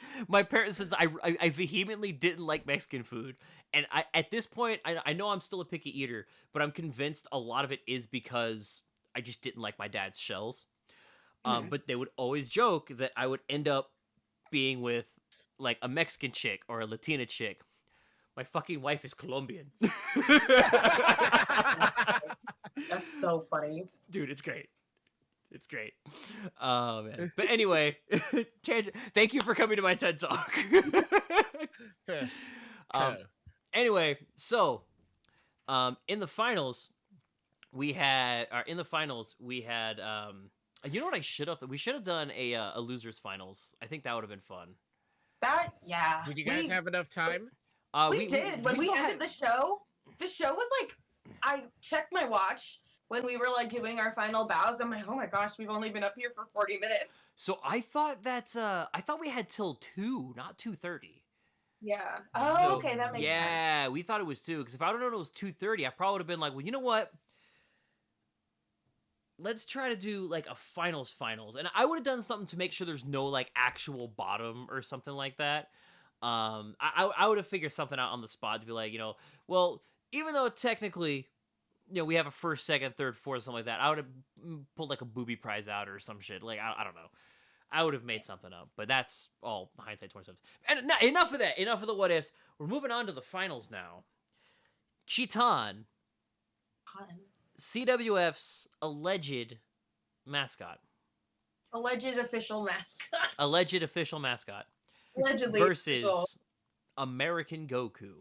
[SPEAKER 1] since I vehemently didn't like Mexican food, and at this point I know I'm still a picky eater, but I'm convinced a lot of it is because I just didn't like my dad's shells. But they would always joke that I would end up being with like a Mexican chick or a Latina chick. My fucking wife is Colombian.
[SPEAKER 3] That's so funny.
[SPEAKER 1] Dude, it's great. It's great. Oh, man. But anyway, thank you for coming to my TED Talk. Anyway, so in the finals, we had you know what we should have done a losers finals. I think that would have been fun.
[SPEAKER 3] Yeah.
[SPEAKER 2] Did you guys have enough time?
[SPEAKER 3] We did. When we ended the show was like, I checked my watch when we were like doing our final bows. I'm like, oh my gosh, we've only been up here for 40 minutes.
[SPEAKER 1] So I thought we had till 2, not 2:30.
[SPEAKER 3] Yeah. Oh,
[SPEAKER 1] So,
[SPEAKER 3] okay, that makes sense.
[SPEAKER 1] Yeah, we thought it was 2, because if I would have known it was 2:30, I probably would have been like, well, you know what? Let's try to do like a finals, and I would have done something to make sure there's no like actual bottom or something like that. I would have figured something out on the spot to be like, well, even though technically, we have a first, second, third, fourth, something like that, I would have pulled like a booby prize out or some shit. Like, I don't know. I would have made something up, but that's all hindsight 27. And enough of that. Enough of the what ifs. We're moving on to the finals now. Cheetan, CWF's alleged mascot.
[SPEAKER 3] Alleged official mascot.
[SPEAKER 1] Alleged official mascot.
[SPEAKER 3] Allegedly
[SPEAKER 1] versus
[SPEAKER 3] official.
[SPEAKER 1] American Goku.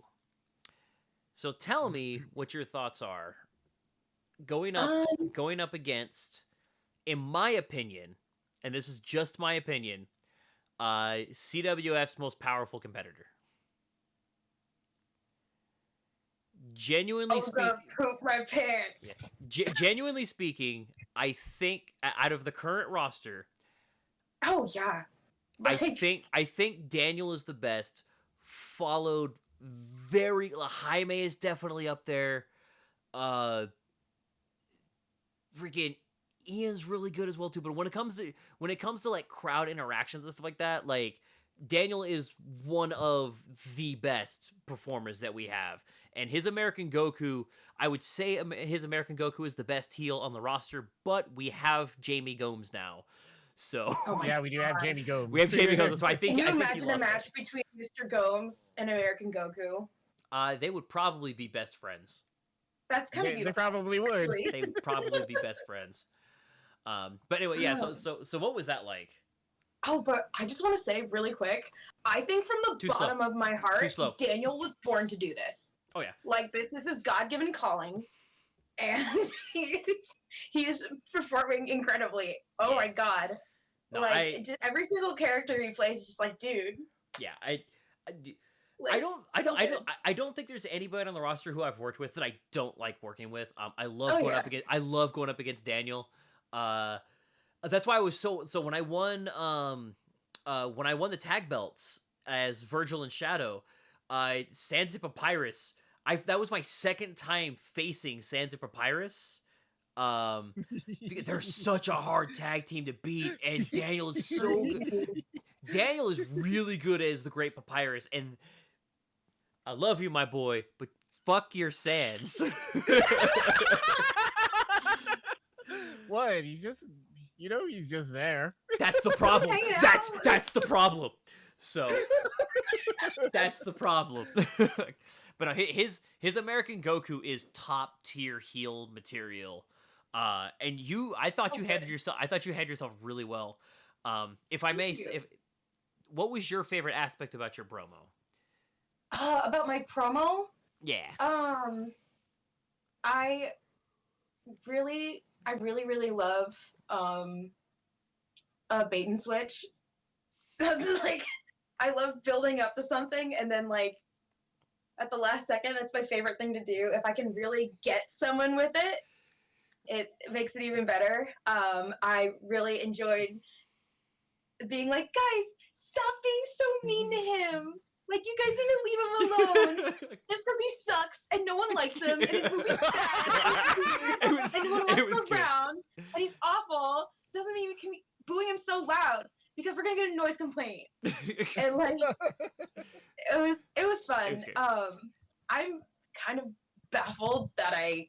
[SPEAKER 1] So tell me what your thoughts are going up against, in my opinion, and this is just my opinion, CWF's most powerful competitor. Genuinely speaking,
[SPEAKER 3] poop my pants.
[SPEAKER 1] Yeah. Genuinely speaking, I think out of the current roster,
[SPEAKER 3] oh yeah,
[SPEAKER 1] I think Daniel is the best. Followed Jaime is definitely up there. Freaking Ian's really good as well too. But when it comes to like crowd interactions and stuff like that, like Daniel is one of the best performers that we have. And his American Goku, I would say his American Goku is the best heel on the roster, but we have Jamie Gomes now. So
[SPEAKER 2] yeah, we do have Jamie Gomes.
[SPEAKER 1] We have Jamie Gomes. So I think.
[SPEAKER 3] Can you
[SPEAKER 1] I think
[SPEAKER 3] imagine a match between Mr. Gomes and American Goku?
[SPEAKER 1] They would probably be best friends.
[SPEAKER 3] That's kind of beautiful.
[SPEAKER 2] They probably would.
[SPEAKER 1] They would probably be best friends. But anyway, yeah. So what was that like?
[SPEAKER 3] Oh, but I just want to say really quick, I think from the bottom of my heart, Daniel was born to do this.
[SPEAKER 1] Oh yeah.
[SPEAKER 3] Like this is his God-given calling, and he is performing incredibly. Oh my god. No, just every single character he plays is just like, dude.
[SPEAKER 1] Yeah, I don't think there's anybody on the roster who I've worked with that I don't like working with. I love going up against Daniel. That's why I was so when I won the tag belts as Virgil and Shadow, Sans and Papyrus. That was my second time facing Sans and Papyrus. They're such a hard tag team to beat, and Daniel is so good. Daniel is really good as the Great Papyrus, and I love you, my boy, but fuck your Sans.
[SPEAKER 2] What? He's just, he's just there.
[SPEAKER 1] That's the problem. That's the problem. So that's the problem. But no, his American Goku is top tier heel material. And I thought you handled yourself really well. If I may, what was your favorite aspect about your promo?
[SPEAKER 3] About my promo?
[SPEAKER 1] Yeah.
[SPEAKER 3] I really love bait and switch. So like, I love building up to something and then like at the last second, that's my favorite thing to do. If I can really get someone with it, it makes it even better. I really enjoyed being like, guys, stop being so mean to him. Like, you guys need to leave him alone. Just because he sucks and no one likes him and his movie's bad and no one wants him around and he's awful doesn't mean we can be booing him so loud because we're gonna get a noise complaint. And like, it was fun. I'm kind of baffled that I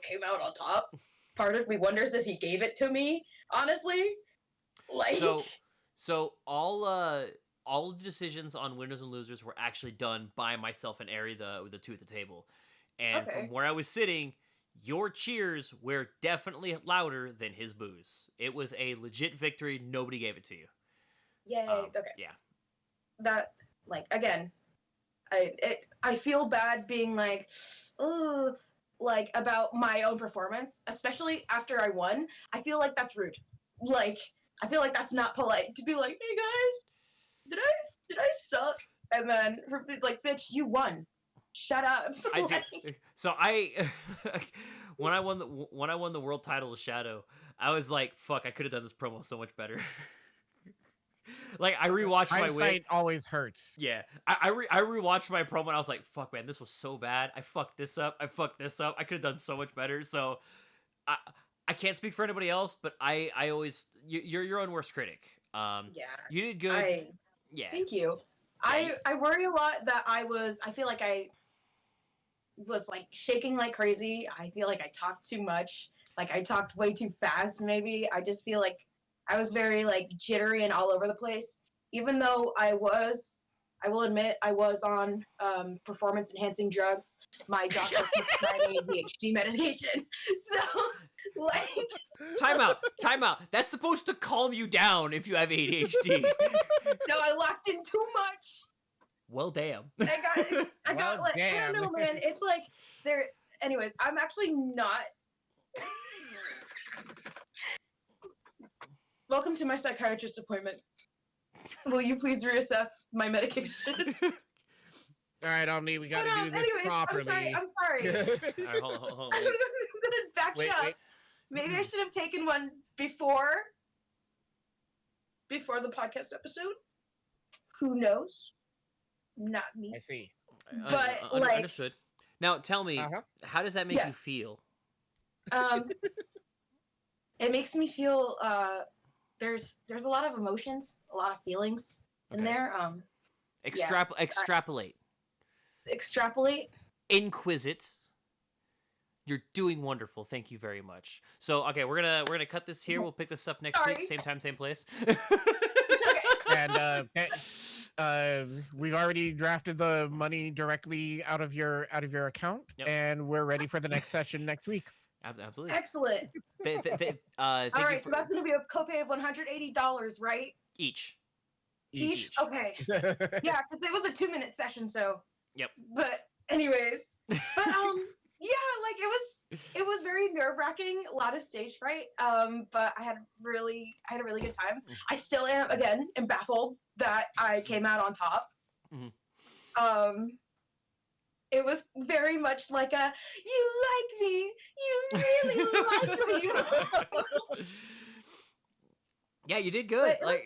[SPEAKER 3] came out on top. Part of me wonders if he gave it to me, honestly. Like,
[SPEAKER 1] so all the decisions on winners and losers were actually done by myself and Ari, the two at the table. And from where I was sitting, your cheers were definitely louder than his boos. It was a legit victory. Nobody gave it to you.
[SPEAKER 3] Yay. Okay.
[SPEAKER 1] Yeah.
[SPEAKER 3] That, like, again, I feel bad being like, oh, like, about my own performance, especially after I won. I feel like that's rude. Like, I feel like that's not polite to be like, hey guys, did I suck? And then like, bitch, you won. Shut up.
[SPEAKER 1] I did. So when I won the world title of Shadow, I was like, fuck, I could have done this promo so much better. Like, I rewatched my win.
[SPEAKER 2] Hindsight always hurts.
[SPEAKER 1] Yeah, I rewatched my promo and I was like, fuck, man, this was so bad. I fucked this up. I could have done so much better. So I can't speak for anybody else, but I always you're your own worst critic.
[SPEAKER 3] Yeah,
[SPEAKER 1] you did good.
[SPEAKER 3] Yeah, thank you. Yeah. I worry a lot that I feel like I was like shaking like crazy. I feel like I talked too much. Like, I talked way too fast. Maybe I just feel like I was very like jittery and all over the place. Even though I will admit I was on performance enhancing drugs. My doctor prescribed ADHD medication. So, like,
[SPEAKER 1] time out. That's supposed to calm you down if you have ADHD.
[SPEAKER 3] No, I locked in too much.
[SPEAKER 1] Well, damn.
[SPEAKER 3] I got like, I don't know, man. It's like there. Anyways, I'm actually not. Welcome to my psychiatrist appointment. Will you please reassess my medication?
[SPEAKER 2] All right, Omni, we gotta do this properly.
[SPEAKER 3] I'm sorry.
[SPEAKER 1] All right, hold on.
[SPEAKER 3] I'm gonna back it up. Wait. Maybe I should have taken one before the podcast episode. Who knows? Not me.
[SPEAKER 2] I see.
[SPEAKER 3] But
[SPEAKER 1] understood. Now tell me, how does that make you feel?
[SPEAKER 3] It makes me feel there's a lot of emotions, a lot of feelings in there.
[SPEAKER 1] Extrapolate.
[SPEAKER 3] Extrapolate.
[SPEAKER 1] Inquisit. You're doing wonderful. Thank you very much. So, okay, we're gonna cut this here. We'll pick this up next week, same time, same place.
[SPEAKER 2] And we've already drafted the money directly out of your account, and we're ready for the next session next week.
[SPEAKER 1] Absolutely.
[SPEAKER 3] Excellent. All right, so that's going to be a copay of $180, right?
[SPEAKER 1] Each.
[SPEAKER 3] Okay. Yeah, because it was a 2-minute session, so.
[SPEAKER 1] Yep.
[SPEAKER 3] But anyways, yeah, like it was very nerve-wracking, a lot of stage fright. But I had a really good time. I still am baffled that I came out on top.
[SPEAKER 1] Mm-hmm.
[SPEAKER 3] It was very much like a, you like me, you really like me.
[SPEAKER 1] Yeah, you did good. It
[SPEAKER 3] was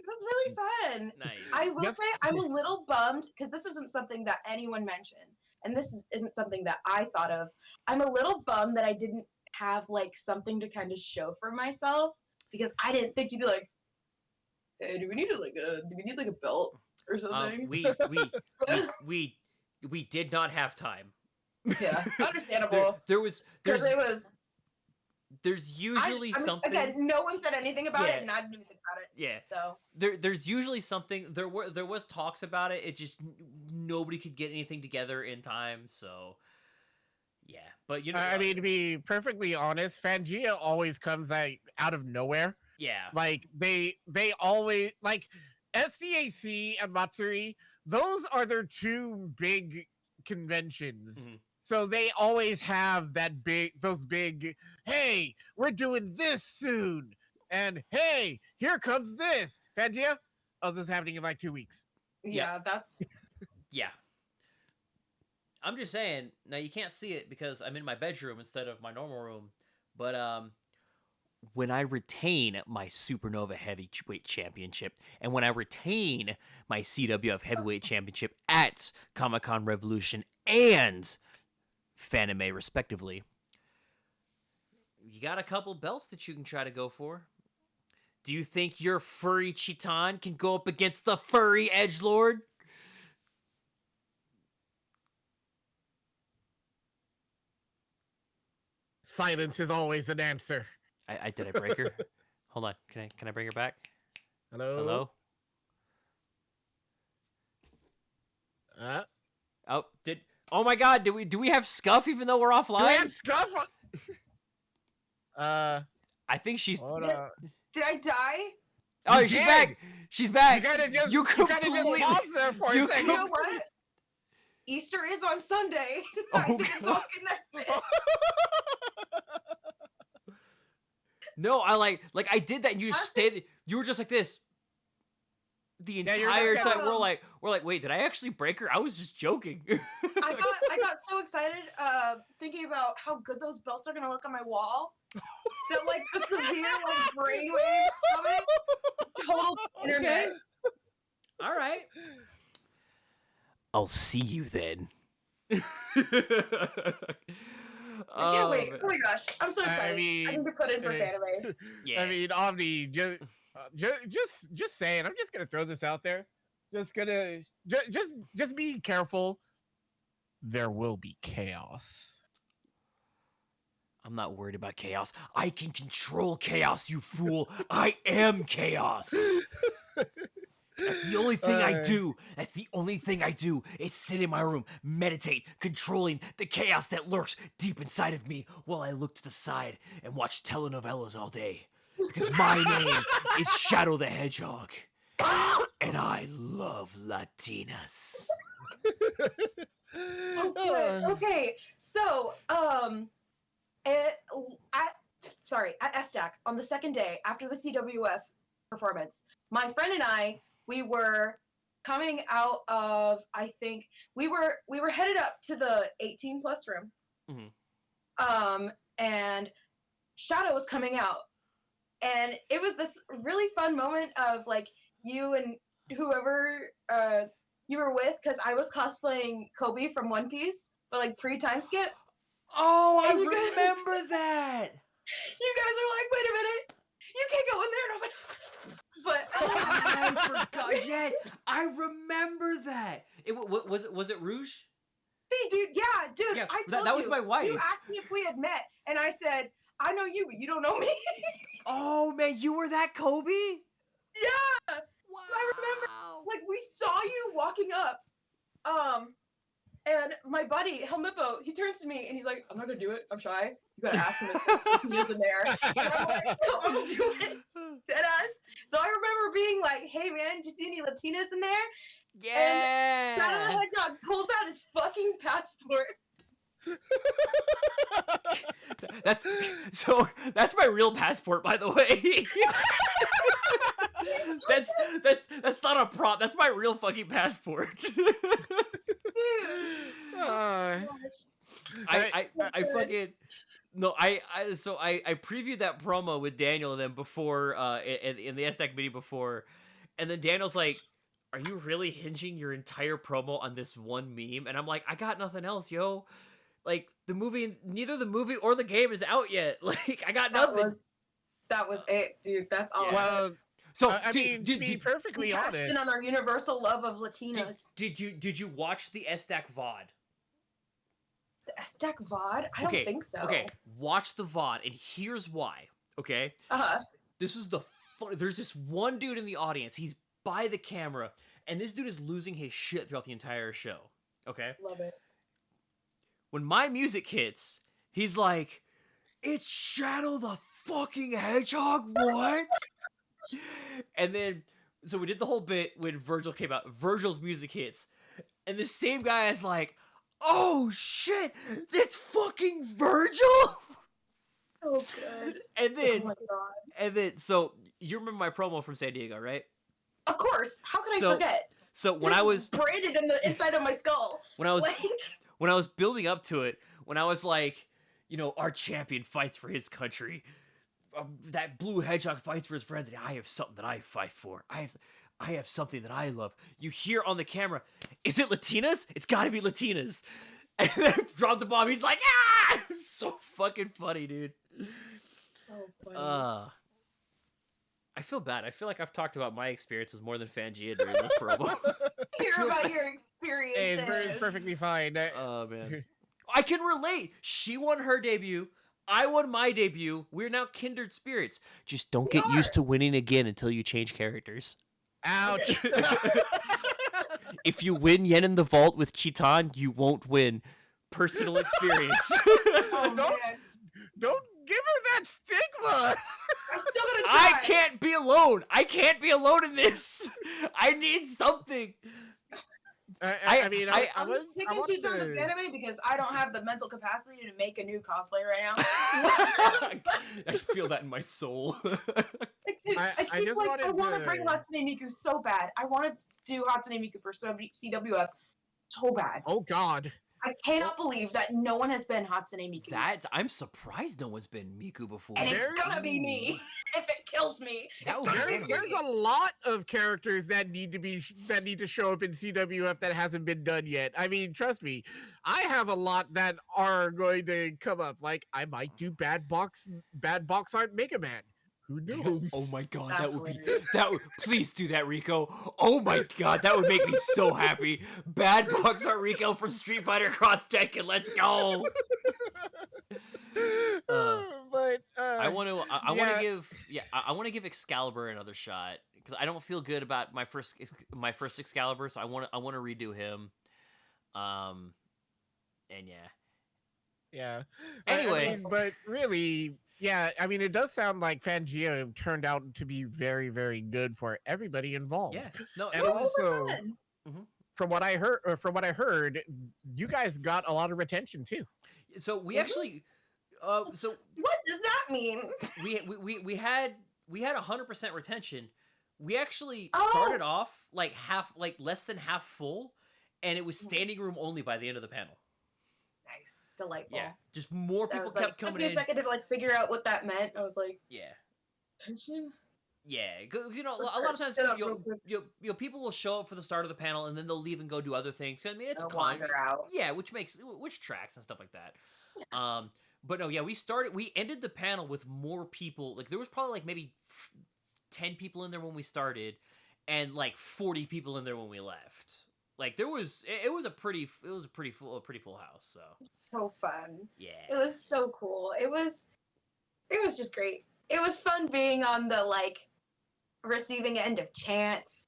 [SPEAKER 3] really fun.
[SPEAKER 1] Nice.
[SPEAKER 3] I will say I'm a little bummed because this isn't something that anyone mentioned, and this isn't something that I thought of. I'm a little bummed that I didn't have like something to kind of show for myself because I didn't think to be like, hey, do we need like a belt or something?
[SPEAKER 1] We did not have time.
[SPEAKER 3] Yeah, understandable.
[SPEAKER 1] There's usually something.
[SPEAKER 3] Again, no one said anything about it, and I didn't even think about it.
[SPEAKER 1] Yeah.
[SPEAKER 3] So
[SPEAKER 1] there's usually something. There was talks about it. It just nobody could get anything together in time. So yeah, but you know.
[SPEAKER 2] I mean, to be perfectly honest, Fangia always comes out of nowhere.
[SPEAKER 1] Yeah.
[SPEAKER 2] Like they always like SDAC and Matsuri. Those are their two big conventions. Mm-hmm. So they always have those big, hey, we're doing this soon. And hey, here comes this. Fangia? Oh, this is happening in like 2 weeks.
[SPEAKER 3] Yeah, that's...
[SPEAKER 1] Yeah. I'm just saying, now you can't see it because I'm in my bedroom instead of my normal room. But when I retain my Supernova Heavyweight Championship and when I retain my CWF Heavyweight Championship at Comic-Con Revolution and Fanime, respectively, you got a couple belts that you can try to go for. Do you think your furry Chitan can go up against the furry Edgelord?
[SPEAKER 2] Silence is always an answer.
[SPEAKER 1] Did I break her? Hold on. Can I bring her back?
[SPEAKER 2] Hello?
[SPEAKER 1] Hello? Oh my god, do we have scuff even though we're offline?
[SPEAKER 2] Do we have scuff?
[SPEAKER 1] I think she's
[SPEAKER 2] Hold on.
[SPEAKER 3] Did I die?
[SPEAKER 1] Oh,
[SPEAKER 2] You
[SPEAKER 1] she's
[SPEAKER 2] did.
[SPEAKER 1] back. She's back.
[SPEAKER 2] You kinda just
[SPEAKER 1] completely-
[SPEAKER 2] paused there for
[SPEAKER 1] you
[SPEAKER 2] a second.
[SPEAKER 3] You know what? Easter is on Sunday. I
[SPEAKER 1] Oh,
[SPEAKER 3] think it's all connected.
[SPEAKER 1] No, I did that and you just
[SPEAKER 3] How's
[SPEAKER 1] stayed. You were just like this. The
[SPEAKER 2] Yeah, you're
[SPEAKER 1] entire
[SPEAKER 2] not
[SPEAKER 1] time
[SPEAKER 3] gonna-
[SPEAKER 1] we're like, wait, did I actually break her? I was just joking.
[SPEAKER 3] I got so excited thinking about how good those belts are gonna look on my wall. That like the severe like brainwave coming. Total internet.
[SPEAKER 1] All right. I'll see you then.
[SPEAKER 3] I can't wait.
[SPEAKER 1] man.
[SPEAKER 3] Oh my gosh. I'm so excited. I
[SPEAKER 2] mean,
[SPEAKER 3] need to put in for
[SPEAKER 2] uh,
[SPEAKER 3] Fanime.
[SPEAKER 1] Yeah.
[SPEAKER 2] I mean, Omni, just saying. I'm just gonna throw this out there. Just be careful. There will be chaos.
[SPEAKER 1] I'm not worried about chaos. I can control chaos, you fool. I am chaos. That's the only thing I do. That's the only thing I do is sit in my room, meditate, controlling the chaos that lurks deep inside of me while I look to the side and watch telenovelas all day. Because my name is Shadow the Hedgehog. And I love Latinas.
[SPEAKER 3] Okay. So, at SDAC on the second day after the CWF performance, my friend and I, we were coming out of, I think we were headed up to the 18 plus room.
[SPEAKER 1] Mhm.
[SPEAKER 3] And Shadow was coming out, and it was this really fun moment of like you and whoever you were with, because I was cosplaying Kobe from One Piece, but like pre-time skip.
[SPEAKER 1] Oh, I
[SPEAKER 3] And you guys-
[SPEAKER 1] remember that.
[SPEAKER 3] You guys are like, wait a minute, you can't go in there, and I was like,
[SPEAKER 1] I
[SPEAKER 3] but
[SPEAKER 1] forgot. Yeah, I remember that. Was it Rouge?
[SPEAKER 3] see, dude, yeah, dude,
[SPEAKER 1] Yeah,
[SPEAKER 3] I
[SPEAKER 1] that
[SPEAKER 3] told
[SPEAKER 1] was
[SPEAKER 3] you.
[SPEAKER 1] my wife.
[SPEAKER 3] You asked me if we had met, and I said, I know you, but you don't know me.
[SPEAKER 1] Oh man, you were that Kobe?
[SPEAKER 3] Yeah,
[SPEAKER 1] Wow.
[SPEAKER 3] I remember. Like we saw you walking up, and my buddy Helmippo, he turns to me and he's like, "I'm not gonna do it. I'm shy. You gotta ask him if he isn't there." And I'm like, "No, I'm gonna do it." Deadass. So I remember being like, "Hey man, do you see any Latinas in there?" Shadow the
[SPEAKER 1] Yeah.
[SPEAKER 3] Hedgehog pulls out his fucking passport.
[SPEAKER 1] That's my real passport, by the way. that's not a prop. That's my real fucking passport.
[SPEAKER 3] Dude.
[SPEAKER 2] Uh,
[SPEAKER 1] I fucking no. I previewed that promo with Daniel and then before in the SDAC meeting before, and then Daniel's like, "Are you really hinging your entire promo on this one meme?" And I'm like, "I got nothing else, yo. Like neither the movie or the game is out yet. Like I got nothing."
[SPEAKER 3] That was it, dude. That's all.
[SPEAKER 1] Yeah.
[SPEAKER 2] well,
[SPEAKER 1] So
[SPEAKER 2] I mean, to be perfectly
[SPEAKER 3] We cashed
[SPEAKER 2] honest,
[SPEAKER 3] in on our universal love of Latinas.
[SPEAKER 1] did you watch the SDAC VOD?
[SPEAKER 3] The SDAC VOD? I don't think so.
[SPEAKER 1] Okay, watch the VOD, and here's why. Okay, this is there's this one dude in the audience. He's by the camera, and this dude is losing his shit throughout the entire show. Okay,
[SPEAKER 3] Love it.
[SPEAKER 1] when my music hits, he's like, "It's Shadow the fucking Hedgehog, what?" And then, so we did the whole bit when Virgil came out. Virgil's music hits, and the same guy is like, "Oh shit, it's fucking Virgil!"
[SPEAKER 3] Oh, good.
[SPEAKER 1] And then,
[SPEAKER 3] Oh my god.
[SPEAKER 1] and then, so you remember my promo from San Diego, right?
[SPEAKER 3] Of course. How could
[SPEAKER 1] So-
[SPEAKER 3] I forget?
[SPEAKER 1] So when
[SPEAKER 3] This
[SPEAKER 1] I
[SPEAKER 3] is
[SPEAKER 1] was
[SPEAKER 3] branded in the inside of my skull.
[SPEAKER 1] when I was
[SPEAKER 3] Like,
[SPEAKER 1] when I was building up to it, when I was like, you know, our champion fights for his country, that blue hedgehog fights for his friends, and I have something that I fight for. I have something that I love. You hear on the camera, is it Latinas? It's got to be Latinas. And then drop the bomb. He's like, ah! So fucking funny, dude.
[SPEAKER 3] So funny.
[SPEAKER 1] I feel bad. I feel like I've talked about my experiences more than Fangia during this promo.
[SPEAKER 3] Hear about your experiences.
[SPEAKER 2] Hey, it's perfectly fine.
[SPEAKER 1] Oh, man. I can relate. She won her debut. I won my debut. We're now kindred spirits. Just don't get used to winning again until you change characters.
[SPEAKER 2] Ouch.
[SPEAKER 1] If you win Yen in the Vault with Chitan, you won't win. Personal experience.
[SPEAKER 3] Oh, man.
[SPEAKER 2] Don't give her that stigma.
[SPEAKER 3] I'm still gonna try.
[SPEAKER 1] I can't be alone. I can't be alone in this. I need something.
[SPEAKER 2] I mean, I
[SPEAKER 3] I'm
[SPEAKER 2] was
[SPEAKER 3] picking Chiton this anime because I don't have the mental capacity to make a new cosplay right now.
[SPEAKER 1] I feel that in my soul.
[SPEAKER 2] I
[SPEAKER 3] keep
[SPEAKER 2] just
[SPEAKER 3] like, I want
[SPEAKER 2] wanted
[SPEAKER 3] to bring
[SPEAKER 2] to-
[SPEAKER 3] Hatsune Miku so bad. I want to do Hatsune Miku for CWF so bad.
[SPEAKER 2] Oh God.
[SPEAKER 3] I cannot believe that no one has been Hatsune Miku.
[SPEAKER 1] I'm surprised no one's been Miku before.
[SPEAKER 3] and
[SPEAKER 2] There-
[SPEAKER 3] it's gonna be me if it kills me.
[SPEAKER 1] That
[SPEAKER 3] It's
[SPEAKER 1] would
[SPEAKER 3] gonna
[SPEAKER 1] be
[SPEAKER 3] be
[SPEAKER 2] There's
[SPEAKER 3] me.
[SPEAKER 2] a lot of characters that need to show up in CWF that hasn't been done yet. I mean, trust me, I have a lot that are going to come up. Like I might do bad box art Mega Man. Who knows?
[SPEAKER 1] Oh my god,
[SPEAKER 3] That's
[SPEAKER 1] that would
[SPEAKER 3] hilarious.
[SPEAKER 1] be that would please do that, Rico. Oh my god, that would make me so happy. Bad box art Rico from Street Fighter Cross Tekken, let's go.
[SPEAKER 2] But
[SPEAKER 1] I want to
[SPEAKER 2] yeah.
[SPEAKER 1] I want to give Excalibur another shot because I don't feel good about my first Excalibur, so I want to redo him. And
[SPEAKER 2] Yeah.
[SPEAKER 1] Anyway.
[SPEAKER 2] But really, yeah, I mean, it does sound like Fangio turned out to be very, very good for everybody involved.
[SPEAKER 1] yeah, no,
[SPEAKER 2] And
[SPEAKER 1] it was-
[SPEAKER 2] also,
[SPEAKER 3] Fun.
[SPEAKER 2] from what I heard, you guys got a lot of retention too.
[SPEAKER 1] so we
[SPEAKER 3] Mhm.
[SPEAKER 1] actually, so
[SPEAKER 3] What does that mean?
[SPEAKER 1] we had 100% retention. We actually
[SPEAKER 3] Oh!
[SPEAKER 1] started off like less than half full, and it was standing room only by the end of the panel.
[SPEAKER 3] Nice, delightful.
[SPEAKER 1] Yeah, just more
[SPEAKER 3] I
[SPEAKER 1] people
[SPEAKER 3] was
[SPEAKER 1] kept
[SPEAKER 3] like, took
[SPEAKER 1] coming
[SPEAKER 3] me a
[SPEAKER 1] in.
[SPEAKER 3] second to like figure out what that meant. I was like,
[SPEAKER 1] Yeah,
[SPEAKER 3] attention.
[SPEAKER 1] yeah. You know, a lot of times
[SPEAKER 3] Shut up real quick.
[SPEAKER 1] people will show up for the start of the panel and then they'll leave and go do other things. So, I mean, it's
[SPEAKER 3] They'll
[SPEAKER 1] common.
[SPEAKER 3] wander out.
[SPEAKER 1] Yeah, which tracks and stuff like that. But no, yeah, we ended the panel with more people. Like there was probably like maybe 10 people in there when we started, and like 40 people in there when we left. Like it was a pretty full house. So
[SPEAKER 3] So fun. It
[SPEAKER 1] yeah,
[SPEAKER 3] was so cool. It was just great. It was fun being on the like receiving end of chants.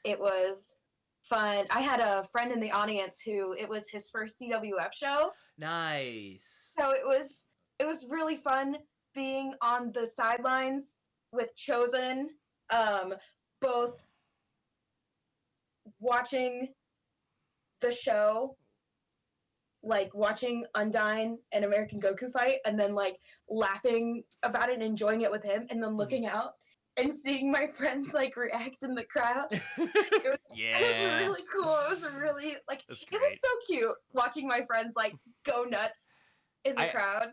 [SPEAKER 3] It was fun. I had a friend in the audience who it was his first CWF show.
[SPEAKER 1] nice.
[SPEAKER 3] So it was really fun being on the sidelines with Chosen, both watching the show, like watching Undyne and American Goku fight, and then like laughing about it and enjoying it with him, and then looking out and seeing my friends like react in the crowd. It was
[SPEAKER 1] Yeah,
[SPEAKER 3] really cool. It was really like
[SPEAKER 1] That's
[SPEAKER 3] it was
[SPEAKER 1] great.
[SPEAKER 3] so cute watching my friends like go nuts in the crowd.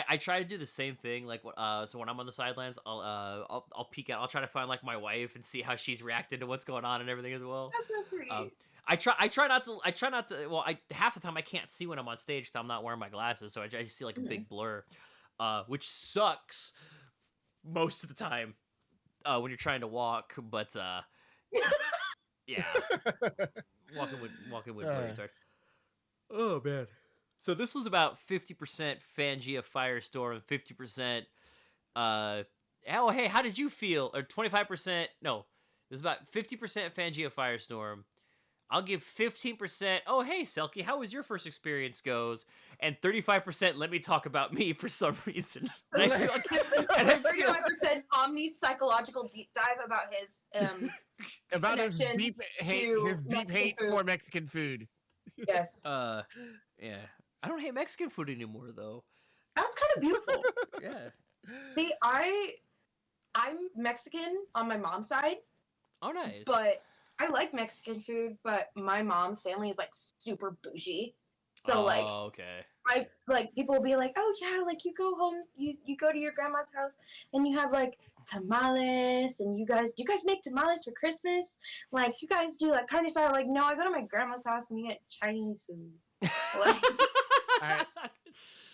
[SPEAKER 1] I try to do the same thing. Like, so when I'm on the sidelines, I'll peek out. I'll try to find like my wife and see how she's reacted to what's going on and everything as well.
[SPEAKER 3] That's so sweet.
[SPEAKER 1] I try not to. Well, half the time I can't see when I'm on stage because I'm not wearing my glasses, so I just see like a big blur, which sucks most of the time when you're trying to walk. But yeah, walking with blurry retard. Oh man. So this was about 50% Fangia Firestorm, 50%. Oh hey, how did you feel? Or 25%? No, it was about 50% Fangia Firestorm. I'll give 15%. Oh hey, Selkie, how was your first experience goes? And 35%. Let me talk about me for some reason. And I feel like,
[SPEAKER 3] 35% Omni psychological deep dive about his
[SPEAKER 2] About his
[SPEAKER 3] connection
[SPEAKER 2] deep hate,
[SPEAKER 3] to
[SPEAKER 2] his deep
[SPEAKER 3] Mexican
[SPEAKER 2] hate
[SPEAKER 3] food.
[SPEAKER 2] for Mexican food.
[SPEAKER 3] yes.
[SPEAKER 1] yeah. I don't hate Mexican food anymore though.
[SPEAKER 3] That's kind of beautiful.
[SPEAKER 1] Yeah.
[SPEAKER 3] See, I'm Mexican on my mom's side,
[SPEAKER 1] Oh nice.
[SPEAKER 3] but I like Mexican food, but my mom's family is like super bougie. So like,
[SPEAKER 1] okay.
[SPEAKER 3] I like people will be like, oh yeah, like you go home, you go to your grandma's house and you have like tamales, and do you guys make tamales for Christmas? Like you guys do like carne asada? Like no, I go to my grandma's house and we get Chinese food. Like,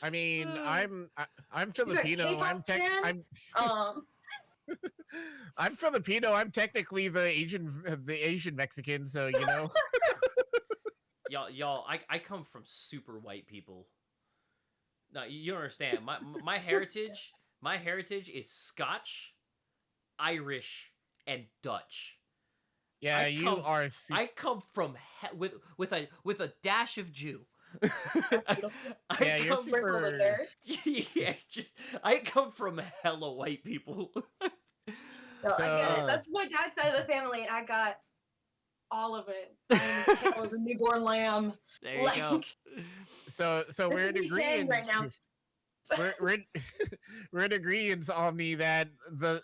[SPEAKER 2] I mean, I'm
[SPEAKER 3] she's a
[SPEAKER 2] Filipino.
[SPEAKER 3] K-pop fan. Um,
[SPEAKER 2] I'm Filipino. I'm technically the Asian Mexican. So
[SPEAKER 1] y'all, I come from super white people. No, you don't understand. My heritage, my heritage is Scotch, Irish, and Dutch.
[SPEAKER 2] Yeah,
[SPEAKER 1] I come from with a dash of Jew.
[SPEAKER 2] Yeah, you're super.
[SPEAKER 1] Yeah, just I come from hella white people.
[SPEAKER 3] no, I get it.
[SPEAKER 2] So
[SPEAKER 3] That's my dad's side of the family, and I got all of it. I'm as pale as a newborn lamb.
[SPEAKER 1] There you go.
[SPEAKER 2] so we're in
[SPEAKER 3] This is me
[SPEAKER 2] agreement
[SPEAKER 3] right now.
[SPEAKER 2] we're in agreement on me that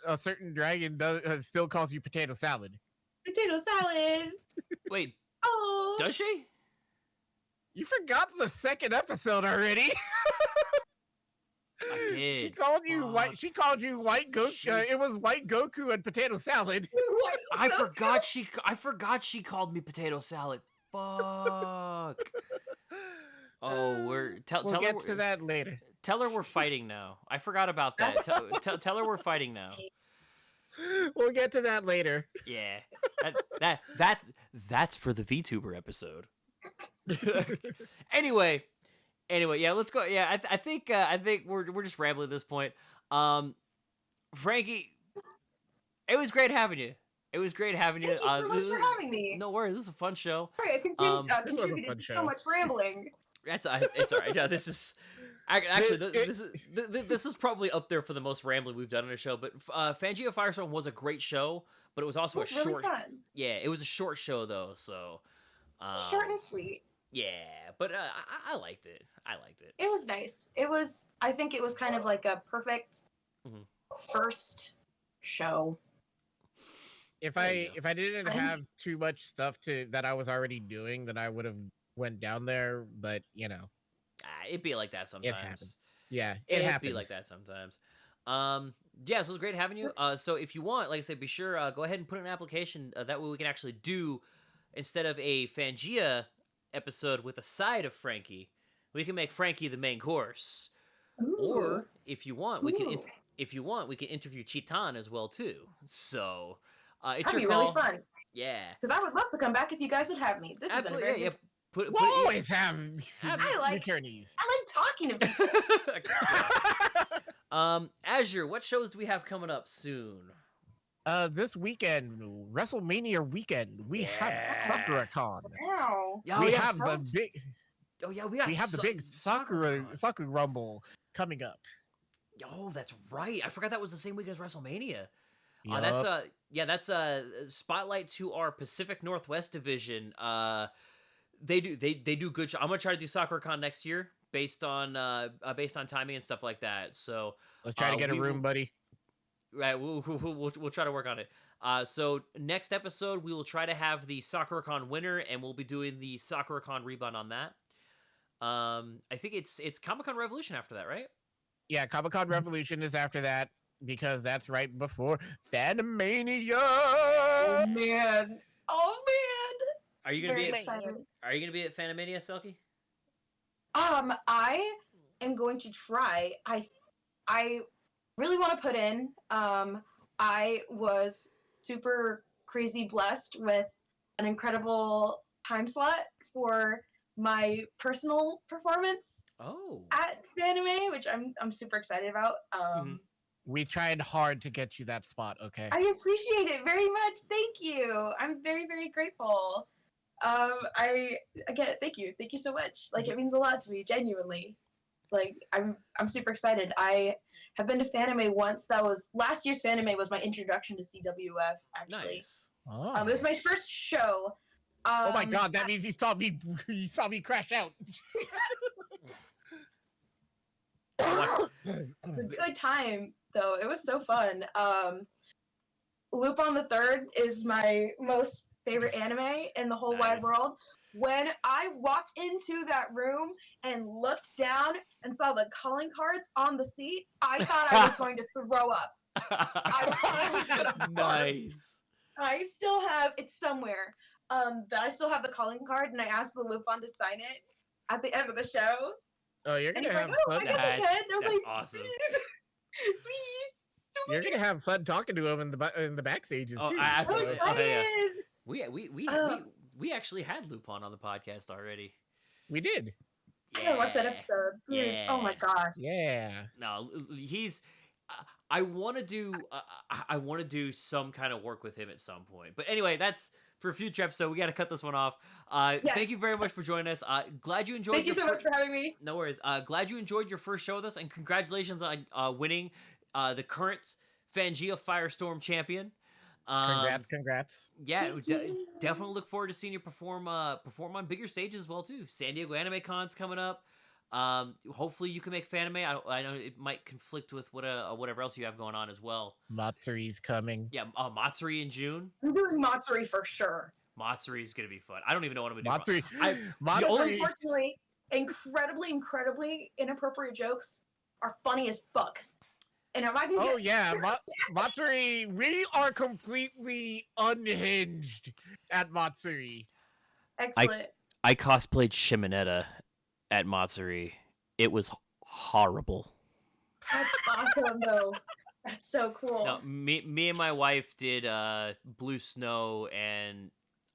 [SPEAKER 2] a certain dragon still calls you potato salad.
[SPEAKER 3] Potato salad.
[SPEAKER 1] Wait,
[SPEAKER 3] Oh.
[SPEAKER 1] does she?
[SPEAKER 2] You forgot the second episode already.
[SPEAKER 1] I did.
[SPEAKER 2] She called you white. She called you white Goku. It was white Goku and potato salad.
[SPEAKER 1] I forgot she called me potato salad. Fuck. Oh,
[SPEAKER 2] we'll
[SPEAKER 1] tell
[SPEAKER 2] get
[SPEAKER 1] her
[SPEAKER 2] to that later.
[SPEAKER 1] Tell her we're fighting now. I forgot about that. Tell her we're fighting now.
[SPEAKER 2] We'll get to that later.
[SPEAKER 1] Yeah. That's for the VTuber episode. Anyway, yeah, let's go. Yeah, I think we're just rambling at this point. Frankie, it was great having you. It was great having you.
[SPEAKER 3] Thank you so much for having me.
[SPEAKER 1] No worries, this is a fun show.
[SPEAKER 3] Sorry, I contributed to so much rambling.
[SPEAKER 1] It's all right. Yeah, this is actually this is probably up there for the most rambling we've done on a show. But Fangia Firestorm was a great show, but it was also
[SPEAKER 3] It was really fun.
[SPEAKER 1] Yeah, it was a short show though, so
[SPEAKER 3] short and sweet.
[SPEAKER 1] Yeah, but I liked it.
[SPEAKER 3] It was nice. I think it was kind of like a perfect first show.
[SPEAKER 2] If I didn't have too much stuff that I was already doing, then I would have went down there. But
[SPEAKER 1] it'd be like that sometimes.
[SPEAKER 2] It happens. Yeah, it happens.
[SPEAKER 1] It'd be like that sometimes. Yeah, so it was great having you. So if you want, like I said, be sure go ahead and put in an application. That way we can actually do, instead of a Fangia episode with a side of Frankie, we can make Frankie the main course.
[SPEAKER 3] Ooh.
[SPEAKER 1] Or if you want, we can interview Chitan as well too. So it's
[SPEAKER 3] That'd
[SPEAKER 1] your
[SPEAKER 3] be
[SPEAKER 1] call.
[SPEAKER 3] really fun.
[SPEAKER 1] Yeah,
[SPEAKER 3] because I would love to come back if you guys would have me. This
[SPEAKER 1] absolutely.
[SPEAKER 3] Is
[SPEAKER 1] Yeah.
[SPEAKER 2] We'll always have returnees.
[SPEAKER 3] I like talking to people.
[SPEAKER 1] Azure, what shows do we have coming up soon?
[SPEAKER 2] This weekend, WrestleMania weekend, we have SakuraCon.
[SPEAKER 3] Wow.
[SPEAKER 2] We have the big.
[SPEAKER 1] Oh yeah, we have
[SPEAKER 2] the big Sakura Rumble coming up.
[SPEAKER 1] Oh, that's right. I forgot that was the same week as WrestleMania.
[SPEAKER 2] Yup.
[SPEAKER 1] That's spotlight to our Pacific Northwest division. They do good. I'm gonna try to do SakuraCon next year based on timing and stuff like that. So
[SPEAKER 2] let's try to get a room, buddy.
[SPEAKER 1] Right, we'll try to work on it. So next episode we will try to have the SakuraCon winner, and we'll be doing the SakuraCon rebound on that. I think it's Comic-Con Revolution after that, right?
[SPEAKER 2] Yeah, Comic-Con Revolution is after that because that's right before Fanimania.
[SPEAKER 3] Oh man!
[SPEAKER 1] Are you gonna be at Fanimania, Selkie?
[SPEAKER 3] I am going to try. I really want to put in. I was super crazy blessed with an incredible time slot for my personal performance at Fanime, which I'm super excited about.
[SPEAKER 2] We tried hard to get you that spot, okay?
[SPEAKER 3] I appreciate it very much. Thank you. I'm very, very grateful. Thank you so much. Like, it means a lot to me, genuinely. Like, I'm super excited. I have been to Fanime once. That was last year's Fanime was my introduction to CWF. Actually,
[SPEAKER 1] nice.
[SPEAKER 3] It was my first show.
[SPEAKER 2] Oh my god, that means you saw me crash out.
[SPEAKER 3] It was a good time though. It was so fun. Lupin the Third is my most favorite anime in the whole wide world. When I walked into that room and looked down and saw the calling cards on the seat, I thought I was going to throw up. I thought I was gonna barf.
[SPEAKER 1] Nice.
[SPEAKER 3] I still have it's somewhere. But I still have the calling card, and I asked the Lupin to sign it at the end of the show.
[SPEAKER 2] Oh, you're
[SPEAKER 3] And
[SPEAKER 2] gonna
[SPEAKER 3] he's like,
[SPEAKER 2] have
[SPEAKER 3] "Oh,
[SPEAKER 2] fun.
[SPEAKER 3] I guess I can." And I was
[SPEAKER 1] That's
[SPEAKER 3] like,
[SPEAKER 1] awesome.
[SPEAKER 3] "Please, please." So
[SPEAKER 2] You're gonna have fun talking to him in the backstages
[SPEAKER 1] Oh,
[SPEAKER 2] too.
[SPEAKER 1] I
[SPEAKER 3] I'm
[SPEAKER 1] absolutely-
[SPEAKER 3] excited.
[SPEAKER 1] We actually had Lupin on the podcast already.
[SPEAKER 2] We did.
[SPEAKER 3] I gotta watch that episode, dude. Oh my gosh.
[SPEAKER 2] Yeah.
[SPEAKER 1] No, he's. I want to do. I want to do some kind of work with him at some point. But anyway, that's for a future episode. We got to cut this one off. Thank
[SPEAKER 3] Yes.
[SPEAKER 1] you very much for joining us. Glad you enjoyed.
[SPEAKER 3] Thank you so much for having me.
[SPEAKER 1] No worries. Glad you enjoyed your first show with us, and congratulations on winning the current Fangia Firestorm champion.
[SPEAKER 2] Congrats.
[SPEAKER 1] Yeah,
[SPEAKER 3] Thank you.
[SPEAKER 1] definitely look forward to seeing you perform on bigger stages as well too. San Diego Anime Con's coming up. Hopefully you can make Fanime. I know it might conflict with whatever else you have going on as well.
[SPEAKER 2] Matsuri's coming.
[SPEAKER 1] Yeah, Matsuri in June.
[SPEAKER 3] I'm doing Matsuri for sure.
[SPEAKER 1] Matsuri is gonna be fun. I don't even know what I'm gonna
[SPEAKER 2] Matsuri.
[SPEAKER 1] do.
[SPEAKER 3] Because
[SPEAKER 2] Matsuri.
[SPEAKER 3] unfortunately, incredibly inappropriate jokes are funny as fuck. And if I can
[SPEAKER 2] Oh
[SPEAKER 3] get
[SPEAKER 2] yeah, Matsuri. We are completely unhinged at Matsuri.
[SPEAKER 3] excellent.
[SPEAKER 1] I cosplayed Shimonetta at Matsuri. It was horrible.
[SPEAKER 3] That's awesome though. That's so cool.
[SPEAKER 1] No, me and my wife did Blue Snow, and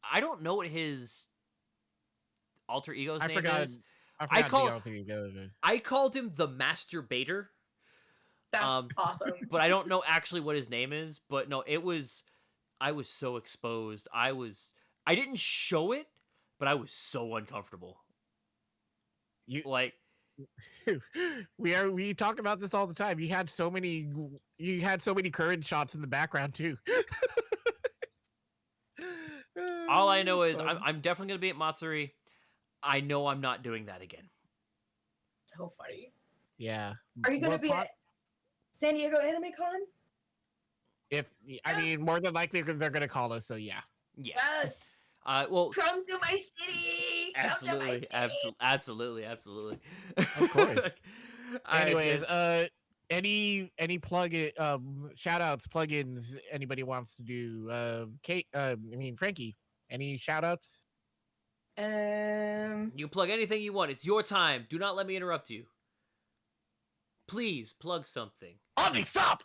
[SPEAKER 1] I don't know what his alter ego's name is.
[SPEAKER 2] I forgot the alter ego.
[SPEAKER 1] I called him the Masturbator,
[SPEAKER 3] That's awesome.
[SPEAKER 1] but I don't know actually what his name is. But no, I was so exposed. I didn't show it, but I was so uncomfortable.
[SPEAKER 2] We talk about this all the time. You had so many current shots in the background too.
[SPEAKER 1] All I know is I'm definitely gonna be at Matsuri. I know I'm not doing that again.
[SPEAKER 3] So funny.
[SPEAKER 2] Yeah.
[SPEAKER 3] Are you gonna be at San Diego Anime Con?
[SPEAKER 2] More than likely they're gonna call us. So yeah.
[SPEAKER 1] Yeah.
[SPEAKER 3] Yes.
[SPEAKER 1] Well,
[SPEAKER 3] Come to my city.
[SPEAKER 1] absolutely,
[SPEAKER 3] Come to my city.
[SPEAKER 1] absolutely.
[SPEAKER 2] Of course. Anyways,
[SPEAKER 1] Alright,
[SPEAKER 2] any shout outs, plugins anybody wants to do? Kate, Frankie, any shout outs?
[SPEAKER 1] you plug anything you want. It's your time. Do not let me interrupt you. Please plug something.
[SPEAKER 2] Omni, stop!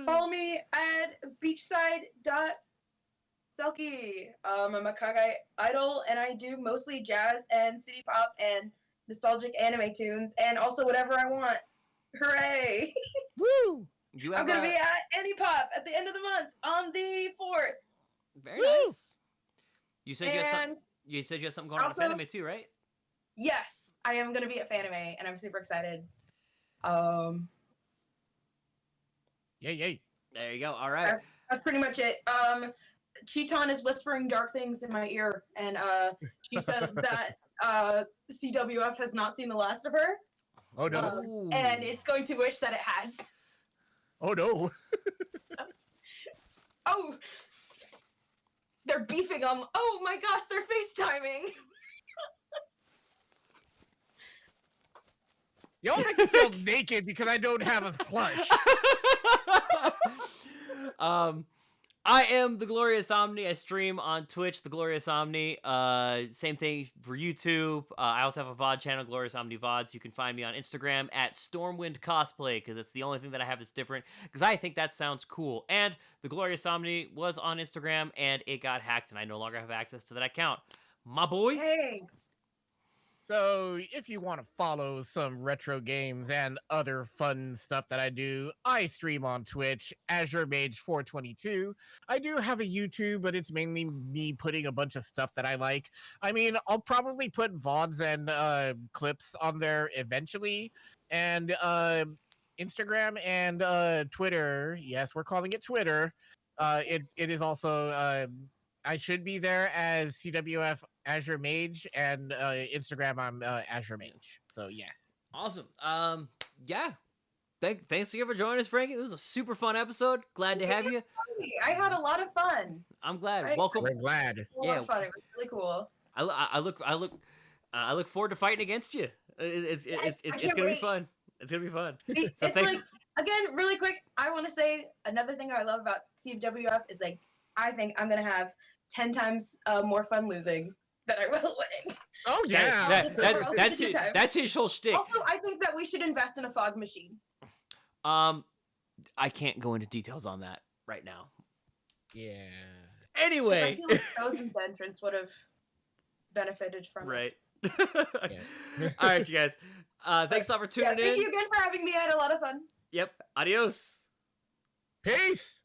[SPEAKER 3] Follow me at beachside.selkie. I'm a Kagai idol, and I do mostly jazz and city pop and nostalgic anime tunes, and also whatever I want. Hooray!
[SPEAKER 2] Woo!
[SPEAKER 3] I'm gonna be at Anipop at the end of the month on the 4th.
[SPEAKER 1] Very
[SPEAKER 2] Woo!
[SPEAKER 1] nice. You said you had something going on with
[SPEAKER 3] also-
[SPEAKER 1] anime too, right?
[SPEAKER 3] Yes, I am gonna be at Fanime, and I'm super excited.
[SPEAKER 2] Yay.
[SPEAKER 1] There you go. All right.
[SPEAKER 3] That's pretty much it. Cheeton is whispering dark things in my ear, and she says that CWF has not seen the last of her,
[SPEAKER 2] Oh no.
[SPEAKER 3] and it's going to wish that it has.
[SPEAKER 2] Oh no.
[SPEAKER 3] Oh, they're beefing on. Oh my gosh, they're FaceTiming.
[SPEAKER 2] Y'all make me feel naked because I don't have a plush.
[SPEAKER 1] I am the Glorious Omni. I stream on Twitch, the Glorious Omni. Same thing for YouTube. I also have a VOD channel, Glorious Omni VODs. You can find me on Instagram at Stormwind Cosplay, because it's the only thing that I have that's different, because I think that sounds cool. And the Glorious Omni was on Instagram, and it got hacked, and I no longer have access to that account. My boy.
[SPEAKER 3] Hey,
[SPEAKER 2] So, if you want to follow some retro games and other fun stuff that I do, I stream on Twitch, Azure Mage 422. I do have a YouTube, but it's mainly me putting a bunch of stuff that I like. I mean, I'll probably put VODs and clips on there eventually. And Instagram and Twitter, yes, we're calling it Twitter. It is also... I should be there as CWF Azure Mage, and Instagram I'm Azure Mage. So yeah.
[SPEAKER 1] Awesome. Yeah. thanks again for joining us, Frankie. This was a super fun episode. Glad to have you.
[SPEAKER 3] I had a lot of fun.
[SPEAKER 1] I'm glad.
[SPEAKER 3] Right.
[SPEAKER 1] Welcome.
[SPEAKER 2] We're glad.
[SPEAKER 3] A lot of fun. It was really cool.
[SPEAKER 1] I look forward to fighting against you. It's gonna be fun. It's gonna be fun.
[SPEAKER 3] It's
[SPEAKER 1] thanks.
[SPEAKER 3] like, again, really quick, I want to say another thing I love about CWF is like I think I'm gonna have 10 times more fun losing than I will winning.
[SPEAKER 2] Oh yeah,
[SPEAKER 1] That's his whole shtick.
[SPEAKER 3] Also, I think that we should invest in a fog machine.
[SPEAKER 1] I can't go into details on that right now.
[SPEAKER 2] yeah.
[SPEAKER 1] Anyway,
[SPEAKER 3] I feel like Chosen's entrance would have benefited from
[SPEAKER 1] right.
[SPEAKER 3] it.
[SPEAKER 1] All right, you guys. Thanks a lot for tuning in.
[SPEAKER 3] Thank you again for having me. I had a lot of fun.
[SPEAKER 1] Yep. Adios.
[SPEAKER 2] Peace.